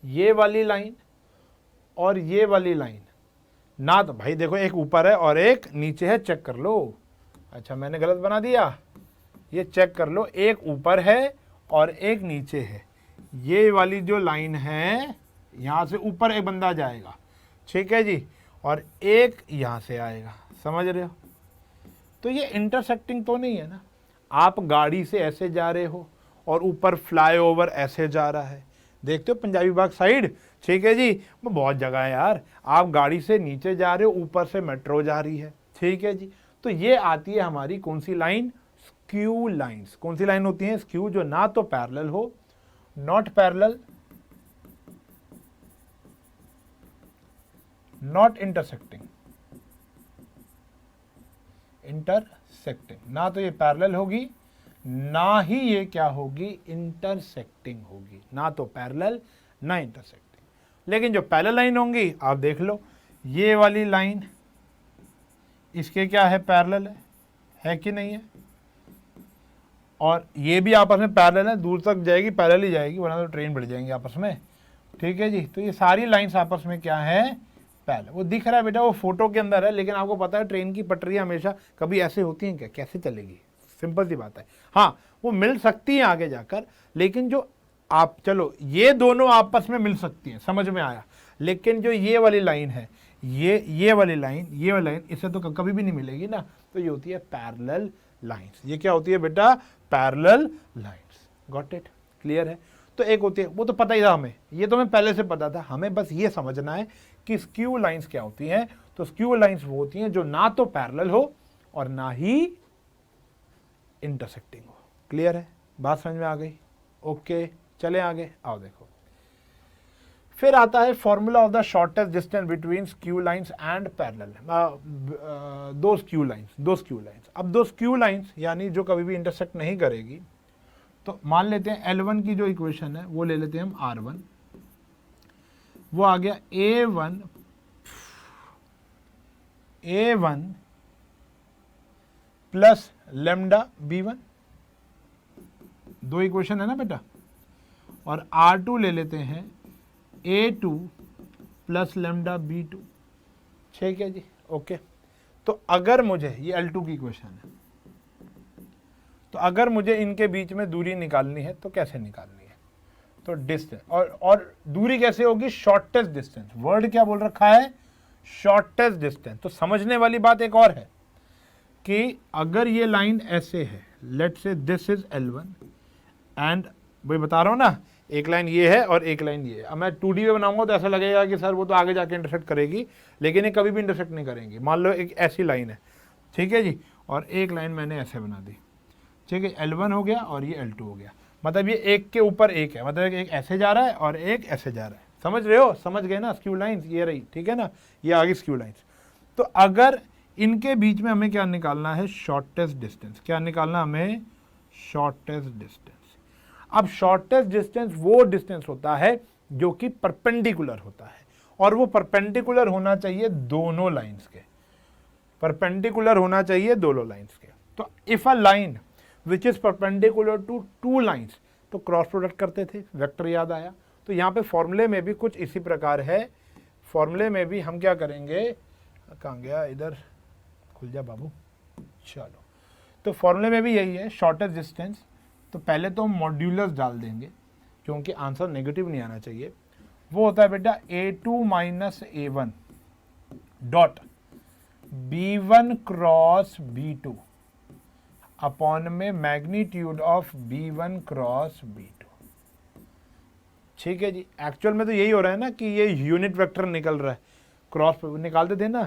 ये वाली लाइन और ये वाली लाइन ना, तो भाई देखो एक ऊपर है और एक नीचे है, चेक कर लो। अच्छा मैंने गलत बना दिया, ये चेक कर लो, एक ऊपर है और एक नीचे है। ये वाली जो लाइन है यहां से ऊपर एक बंदा जाएगा, ठीक है जी, और एक यहां से आएगा, समझ रहे हो। तो ये इंटरसेक्टिंग तो नहीं है ना। आप गाड़ी से ऐसे जा रहे हो और ऊपर फ्लाईओवर ऐसे जा रहा है, देखते हो पंजाबी बाग साइड, ठीक है जी, वो बहुत जगह है यार। आप गाड़ी से नीचे जा रहे हो, ऊपर से मेट्रो जा रही है, ठीक है जी। तो ये आती है हमारी कौन सी लाइन, स्क्यू लाइंस। कौन सी लाइन होती है, स्क्यू, जो ना तो पैरेलल हो, not parallel, not intersecting, intersecting, ना तो ये पैरेलल होगी ना ही ये क्या होगी, इंटरसेक्टिंग होगी, ना तो पैरेलल ना इंटरसेक्टिंग। लेकिन जो पैरेलल लाइन होंगी आप देख लो, ये वाली लाइन इसके क्या है, पैरेलल है कि नहीं है, और ये भी आपस में पैरेलल है, दूर तक जाएगी पैरेलल ही जाएगी, वरना तो ट्रेन बढ़ जाएंगी आपस में, ठीक है जी। तो ये सारी लाइंस आपस में क्या है, पैरेलल। वो दिख रहा है बेटा, वो फोटो के अंदर है, लेकिन आपको पता है ट्रेन की पटरी हमेशा कभी ऐसे होती हैं क्या, कैसे चलेगी, सिंपल सी बात है। हाँ वो मिल सकती है आगे जाकर, लेकिन जो आप, चलो ये दोनों आपस में मिल सकती हैं, समझ में आया, लेकिन जो ये वाली लाइन है, ये वाली लाइन इससे तो कभी भी नहीं मिलेगी ना। तो ये होती है पैरेलल लाइंस। ये क्या होती है बेटा, parallel lines. Got it, clear है। तो एक होती है, वो तो पता ही था हमें, ये तो हमें पहले से पता था, हमें बस ये समझना है कि स्क्यू लाइंस क्या होती हैं। तो स्क्यू लाइंस वो होती हैं जो ना तो पैरेलल हो और ना ही इंटरसेक्टिंग हो। क्लियर है, बात समझ में आ गई। ओके चले आगे, आओ देखो। फिर आता है formula of the shortest distance between skew lines and parallel. दो स्क्यू लाइंस। अब दो स्क्यू लाइंस यानी जो कभी भी इंटरसेक्ट नहीं करेगी, तो मान लेते हैं L1 की जो इक्वेशन है वो ले लेते हैं हम R1, वो आ गया A1 प्लस लेमडा B1, दो इक्वेशन है ना बेटा, और R2 ले लेते हैं A2 प्लस लेमडा B2, ठीक है जी, ओके। तो अगर मुझे, ये L2 की इक्वेशन है, तो अगर मुझे इनके बीच में दूरी निकालनी है तो कैसे निकालनी है, तो डिस्टेंस, और दूरी कैसे होगी, शॉर्टेस्ट डिस्टेंस। वर्ड क्या बोल रखा है, शॉर्टेस्ट डिस्टेंस। तो समझने वाली बात एक और है कि अगर ये लाइन ऐसे है, let's say this is L1 and, वही बता रहा हूँ ना, एक लाइन ये है और एक लाइन ये है। अब मैं 2D में बनाऊंगा तो ऐसा लगेगा कि सर वो तो आगे जाके इंटरसेक्ट करेगी, लेकिन ये कभी भी इंटरसेक्ट नहीं करेंगी। मान लो एक ऐसी लाइन है, ठीक है जी, और एक लाइन मैंने ऐसे बना दी, ठीक है, L1 हो गया और ये L2 हो गया, मतलब ये एक के ऊपर एक है, मतलब एक ऐसे जा रहा है और एक ऐसे जा रहा है। समझ रहे हो, समझ गए ना, स्क्यू लाइंस ये रही, ठीक है ना, ये आगे स्क्यू लाइंस। तो अगर इनके बीच में हमें क्या निकालना है, शॉर्टेस्ट डिस्टेंस। क्या निकालना हमें, शॉर्टेस्ट डिस्टेंस। अब शॉर्टेस्ट डिस्टेंस वो डिस्टेंस होता है जो कि परपेंडिकुलर होता है, और वो परपेंडिकुलर होना चाहिए दोनों लाइंस के, परपेंडिकुलर होना चाहिए दोनों लाइंस के। तो if a line which is perpendicular to two lines, तो क्रॉस प्रोडक्ट करते थे, वेक्टर याद आया। तो यहाँ पे फॉर्मूले में भी कुछ इसी प्रकार है, फॉर्मूले में भी हम क्या करेंगे, कहाँ गया, इधर खुल जा बाबू, चलो। तो फॉर्मूले में भी यही है, शॉर्टेस्ट डिस्टेंस। तो पहले तो हम मॉड्यूलस डाल देंगे क्योंकि आंसर नेगेटिव नहीं आना चाहिए। वो होता है बेटा A2 minus A1 dot B1 cross B2 upon में magnitude of B1 cross B2, ठीक है जी। एक्चुअल में तो यही हो रहा है ना कि ये यूनिट वेक्टर निकल रहा है, क्रॉस निकालते थे ना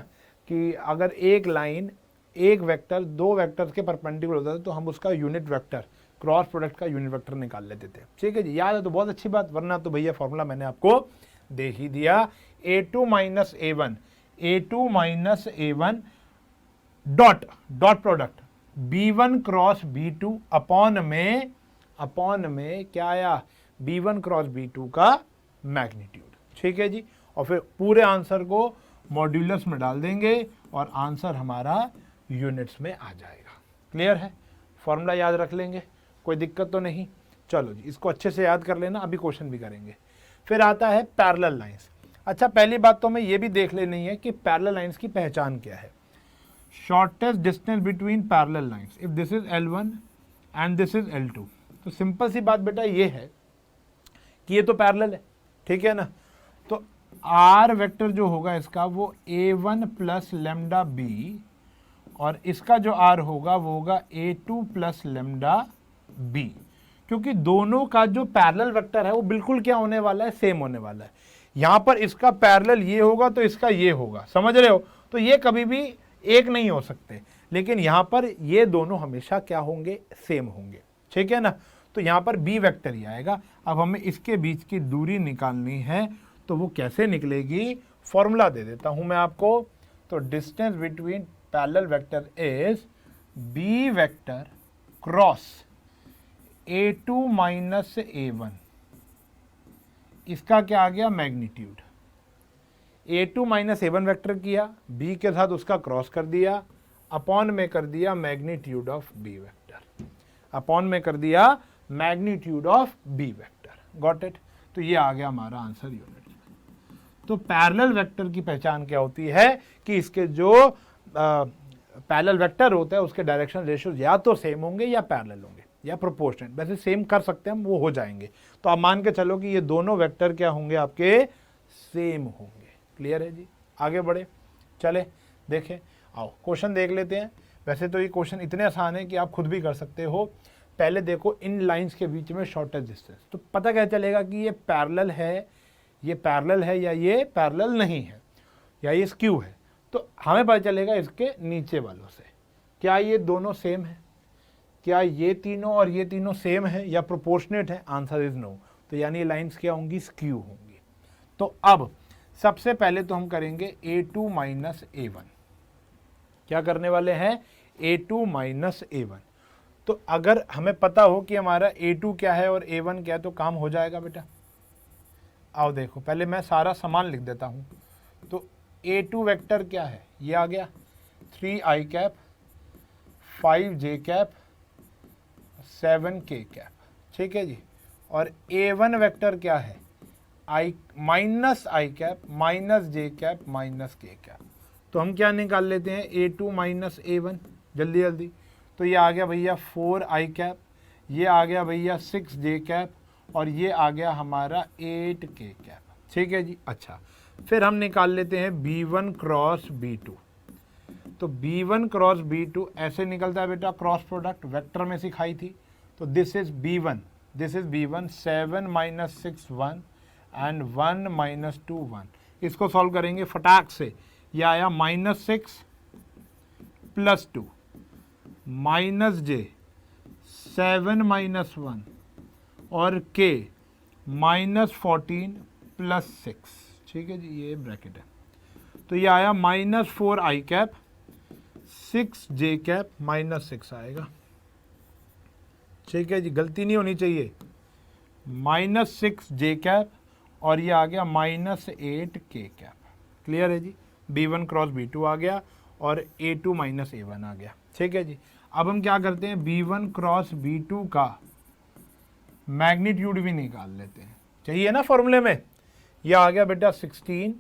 कि अगर एक लाइन एक वेक्टर दो वेक्टर्स के परपेंडिकुलर होता है तो हम उसका यूनिट वेक्टर क्रॉस प्रोडक्ट का यूनिट वेक्टर निकाल लेते थे। ठीक है जी, याद है तो बहुत अच्छी बात, वरना तो भैया फॉर्मूला मैंने आपको दे ही दिया। A2 minus A1 dot product B1 cross B2 upon में क्या आया, B1 क्रॉस B2 का मैग्नीट्यूड। ठीक है जी, और फिर पूरे आंसर को मॉड्यूलस में डाल देंगे और आंसर हमारा यूनिट्स में आ जाएगा। क्लियर है, फॉर्मूला याद रख लेंगे, कोई दिक्कत तो नहीं। चलो जी, इसको अच्छे से याद कर लेना, अभी क्वेश्चन भी करेंगे। फिर आता है पैरेलल लाइंस। अच्छा, पहली बात तो हमें ये भी देख लेनी है कि पैरेलल लाइंस की पहचान क्या है। Shortest distance between parallel lines, if this is L1 and this is L2। तो सिंपल सी बात बेटा ये है कि ये तो पैरेलल है, ठीक है ना। तो R वेक्टर जो होगा इसका वो A1 प्लस लेमडा B, और इसका जो R होगा वो होगा A2 प्लस लेमडा B, क्योंकि दोनों का जो पैरेलल वेक्टर है वो बिल्कुल क्या होने वाला है, सेम होने वाला है। यहां पर इसका पैरेलल ये होगा तो इसका ये होगा, समझ रहे हो। तो ये कभी भी एक नहीं हो सकते, लेकिन यहां पर ये दोनों हमेशा क्या होंगे, सेम होंगे। ठीक है ना, तो यहां पर B वेक्टर ही आएगा। अब हमें इसके बीच की दूरी निकालनी है, तो वो कैसे निकलेगी, फॉर्मूला दे देता हूं मैं आपको। तो distance between parallel vector is B vector cross A2 minus A1, इसका क्या आ गया, magnitude. A2 minus A1 vector किया, B के साथ उसका क्रॉस कर दिया, अपॉन में कर दिया magnitude of B vector, upon में कर दिया magnitude of B vector. Got it. तो ये आ गया हमारा आंसर यूनिट में। तो पैरेलल वेक्टर की पहचान क्या होती है कि इसके जो पैरेलल वेक्टर होता है उसके डायरेक्शन रेशियो या तो सेम होंगे या पैरेलल होंगे या प्रोपोर्शनल। वैसे सेम कर सकते हैं हम, वो हो जाएंगे। तो आप मान के चलो कि ये दोनों वेक्टर क्या होंगे, आपके सेम होंगे। क्लियर है जी, आगे बढ़े, चले देखें, आओ क्वेश्चन देख लेते हैं। वैसे तो ये क्वेश्चन इतने आसान है कि आप खुद भी कर सकते हो। पहले देखो इन लाइंस के बीच में शॉर्टेस्ट डिस्टेंस, तो पता क्या चलेगा कि ये पैरेलल है, ये पैरेलल है या ये पैरेलल नहीं है, या ये स्क्यू है। तो हमें पता चलेगा इसके नीचे वालों से, क्या ये दोनों सेम है, क्या ये तीनों और ये तीनों सेम है या प्रोपोर्शनेट है। Answer is no. तो यानी लाइंस क्या होंगी, स्क्यू होंगी। तो अब सबसे पहले तो हम करेंगे A2 माइनस A1। क्या करने वाले हैं, A2 माइनस A1। तो अगर हमें पता हो कि हमारा A2 क्या है और A1 क्या है तो काम हो जाएगा बेटा। आओ देखो, पहले मैं सारा सामान लिख देता हूं। तो A2 वेक्टर क्या है, ये आ गया 3i cap 5j cap 7k cap. ठीक है जी। और A1 वेक्टर क्या है, i minus I cap minus J cap minus के कैप। तो हम क्या निकाल लेते हैं, A2 माइनस A1, जल्दी जल्दी। तो ये आ गया भैया 4i कैप, ये आ गया भैया 6j कैप, और ये आ गया हमारा 8k कैप। ठीक है जी। अच्छा, फिर हम निकाल लेते हैं B1 क्रॉस B2। तो B1 क्रॉस B2 ऐसे निकलता है बेटा, क्रॉस प्रोडक्ट वेक्टर में सिखाई थी। तो this is B1, 7 minus 6 1 and 1 minus 2 1। इसको सॉल्व करेंगे फटाक से। ये आया -6 प्लस 2 माइनस जे 7 माइनस 1 और k -14 प्लस 6। ठीक है जी, ये ब्रैकेट है। तो ये आया -4i कैप 6j कैप -6 आएगा। ठीक है जी, गलती नहीं होनी चाहिए। -6j कैप और ये आ गया -8k कैप। क्लियर है जी। B1 क्रॉस B2 आ गया और A2 माइनस A1 आ गया। ठीक है जी। अब हम क्या करते हैं, B1 क्रॉस B2 का मैग्नीट्यूड भी निकाल लेते हैं। चाहिए ना फॉर्मूले में। ये आ गया बेटा 16,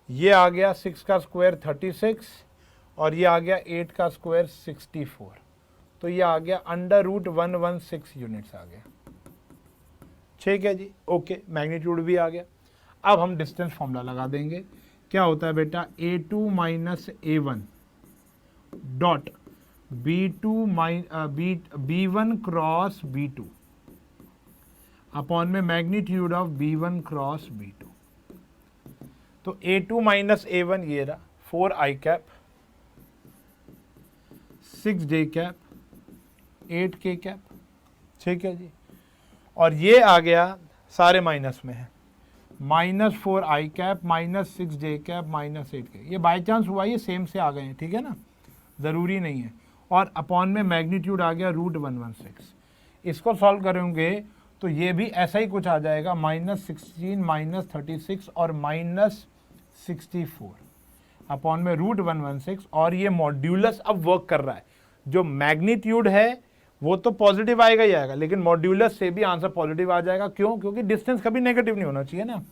ये आ गया 6 का स्क्वायर 36 और ये आ गया 8 का स्क्वायर 64। तो ये आ गया √116 यूनिट्स आ गया। ठीक है जी, ओके, मैग्नीट्यूड भी आ गया। अब हम डिस्टेंस फॉर्मूला लगा देंगे। क्या होता है बेटा, A2 minus A1 dot B1 cross B2 upon में magnitude of B1 cross B2। तो A2 माइनस A1 ये रहा 4i cap 6j cap 8k cap. ठीक है जी। और ये आ गया सारे माइनस में है, -4 i कैप, -6 j कैप, -8 के, ये बाय चांस हुआ, ये सेम से आ गए हैं, ठीक है ना, ज़रूरी नहीं है। और अपॉन में मैग्नीट्यूड आ गया √116। इसको सॉल्व करेंगे तो ये भी ऐसा ही कुछ आ जाएगा, -16, -36 और -64 अपॉन में √116। और ये मॉड्यूलस अब वर्क कर रहा है, जो मैग्नीट्यूड है वो तो पॉजिटिव आएगा ही आएगा, लेकिन मॉड्यूलस से भी आंसर पॉजिटिव आ जाएगा। क्यों? क्योंकि डिस्टेंस कभी नेगेटिव नहीं होना चाहिए ना।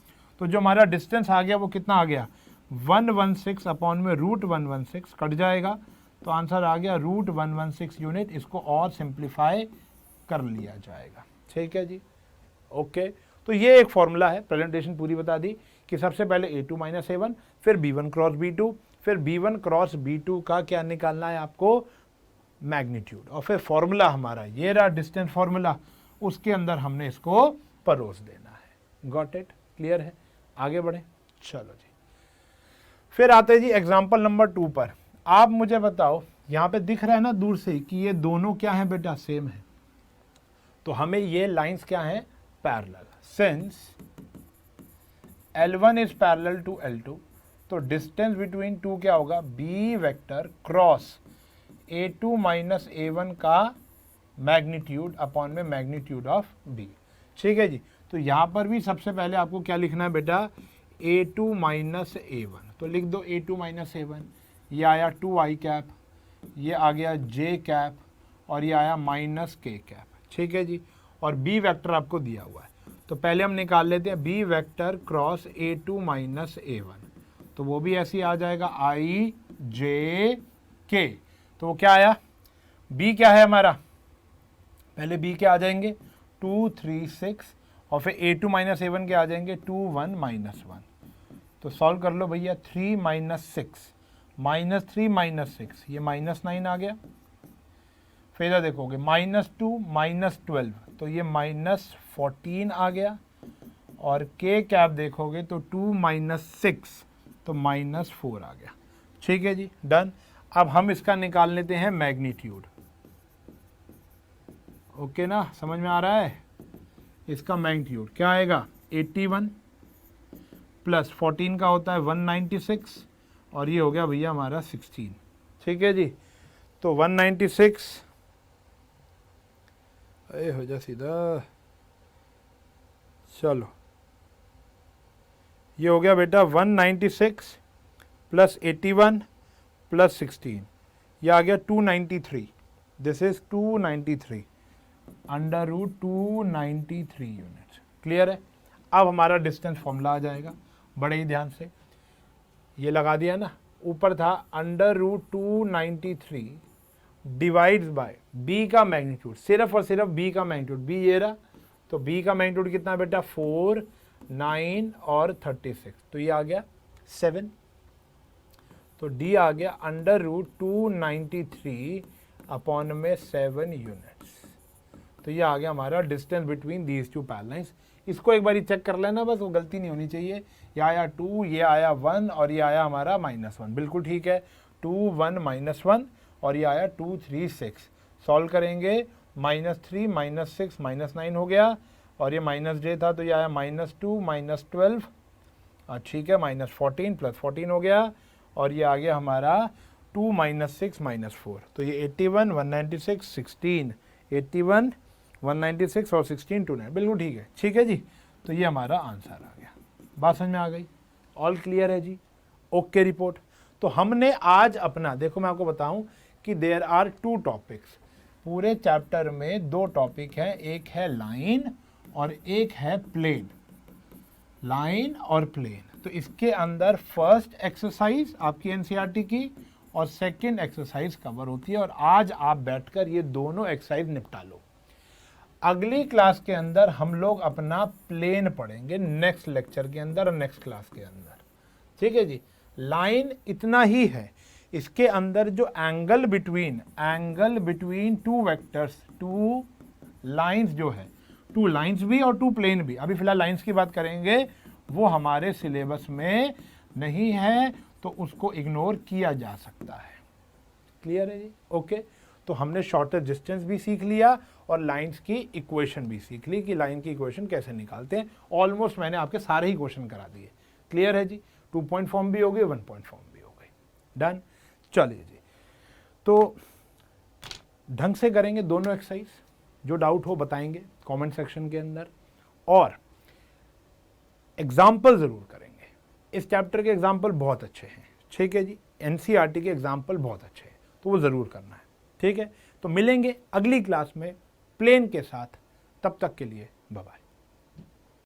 तो जो हमारा डिस्टेंस आ गया वो कितना आ गया, 116 अपॉन में √116 कट जाएगा, तो आंसर आ गया √116 यूनिट। इसको और सिंप्लीफाई कर लिया जाएगा, ठीक है जी, ओके। तो ये एक फॉर्मूला है, प्रेजेंटेशन पूरी बता दी कि सबसे पहले A2 - A1, फिर B1 क्रॉस B2, फिर B1 क्रॉस B2 का क्या निकालना है आपको, मैग्नीट्यूड, और फिर फॉर्मूला हमारा ये रहा डिस्टेंस फॉर्मूला, उसके अंदर हमने इसको परोस देना है। Got it? क्लियर है? आगे बढ़े, चलो जी। फिर आते जी एग्जांपल नंबर 2 पर। आप मुझे बताओ, यहाँ पे दिख रहा है ना दूर से कि ये दोनों क्या हैं बेटा, सेम है, तो हमें ये लाइंस क्या हैं, parallel. Since L1 is parallel to L2, तो डिस्टेंस बिटवीन टू क्या होगा, B vector cross A2 - A1 का मैग्नीट्यूड अपॉन में मैग्नीट्यूड ऑफ B, ठीक है जी। तो यहाँ पर भी सबसे पहले आपको क्या लिखना है बेटा, A2 - A1, तो लिख दो A2 - A1। ये आया 2i कैप, ये आ गया j कैप, और ये आया -k कैप, ठीक है जी। और B वेक्टर आपको दिया हुआ है, तो पहले हम निकाल लेते हैं B vector cross A2 - A1, तो वो भी ऐसे ही आ जाएगा i j k। तो वो क्या आया, B क्या है हमारा, पहले B के आ जाएंगे 2 3 6, और फिर A2 - A1 के आ जाएंगे 2 1 -1। तो सॉल्व कर लो भैया, 3 - 6 -3 - 6, ये -9 आ गया। फिर इधर देखोगे -2 - 12, तो ये -14 आ गया। और K कैप देखोगे तो 2 - 6, तो -4 आ गया, ठीक है जी, डन। अब हम इसका निकाल लेते हैं मैग्नीट्यूड, ओके ना, समझ में आ रहा है? इसका मैग्नीट्यूड क्या आएगा, 81 प्लस 14 का होता है 196, और ये हो गया भैया हमारा 16, ठीक है जी। तो 196 हो जा सीधा, चलो ये हो गया बेटा 196 प्लस 81 प्लस 16, ये आ गया 293, दिस इज 293 √293 यूनिट्स। क्लियर है? अब हमारा डिस्टेंस फॉर्मूला आ जाएगा, बड़े ही ध्यान से, ये लगा दिया ना, ऊपर था √293 डिवाइड्स बाय B का मैग्नीट्यूड, सिर्फ और सिर्फ B का मैग्नीट्यूड, B ये रहा, तो B का मैग्नीट्यूड कितना बेटा, 4 9 और 36, तो ये आ गया 7, तो D आ गया √293 अपॉन में 7 यूनिट्स। तो ये आ गया हमारा distance between these two parallel lines. इसको एक बार चेक कर लेना बस, वो गलती नहीं होनी चाहिए। ये आया 2, ये आया 1, और ये आया हमारा -1, बिल्कुल ठीक है, 2 1 -1, और ये आया 2 3 6। सॉल्व करेंगे, -3 -6 -9 हो गया, और ये -j था, तो ये आया -2 -12, ठीक है, -14 प्लस 14 हो गया, और ये आ गया हमारा 2 -6 -4, तो ये 81 196 16, 81 196 और 16 2 9, बिल्कुल ठीक है, ठीक है जी। तो ये हमारा आंसर आ गया। बात समझ में आ गई? ऑल क्लियर है जी? Okay report. तो हमने आज अपना, देखो मैं आपको बताऊं कि देयर आर 2 टॉपिक्स, पूरे चैप्टर में 2 टॉपिक हैं, एक है लाइन और एक है प्लेन, लाइन और प्लेन। तो इसके अंदर फर्स्ट एक्सरसाइज आपकी एनसीईआरटी की और सेकंड एक्सरसाइज कवर होती है, और आज आप बैठकर ये दोनों एक्सरसाइज निपटा लो। अगली क्लास के अंदर हम लोग अपना प्लेन पढ़ेंगे, नेक्स्ट लेक्चर के अंदर और नेक्स्ट क्लास के अंदर, ठीक है जी। लाइन इतना ही है, इसके अंदर जो एंगल बिटवीन 2 वेक्टर्स, 2 लाइंस जो है, 2 लाइंस भी और 2 प्लेन भी, अभी फिलहाल लाइंस की बात करेंगे, वो हमारे सिलेबस में नहीं है, तो उसको इग्नोर किया जा सकता है। क्लियर है जी? ओके। तो हमने शॉर्टेस्ट डिस्टेंस भी सीख लिया और लाइंस की इक्वेशन भी सीख ली कि लाइन की इक्वेशन कैसे निकालते हैं। ऑलमोस्ट मैंने आपके सारे ही क्वेश्चन करा दिए। क्लियर है जी? 2 पॉइंट फॉर्म भी हो गई, 1 पॉइंट फॉर्म भी हो गई। डन। चलिए जी, तो ढंग से करेंगे दोनों एक्सरसाइज, जो डाउट हो बताएंगे कमेंट सेक्शन के अंदर, और एग्जाम्पल जरूर करेंगे। इस चैप्टर के एग्जाम्पल बहुत अच्छे हैं, ठीक है जी। एनसीईआरटी के एग्जाम्पल बहुत अच्छे हैं, तो वो जरूर करना है, ठीक है। तो मिलेंगे अगली क्लास में प्लेन के साथ, तब तक के लिए बाय बाय।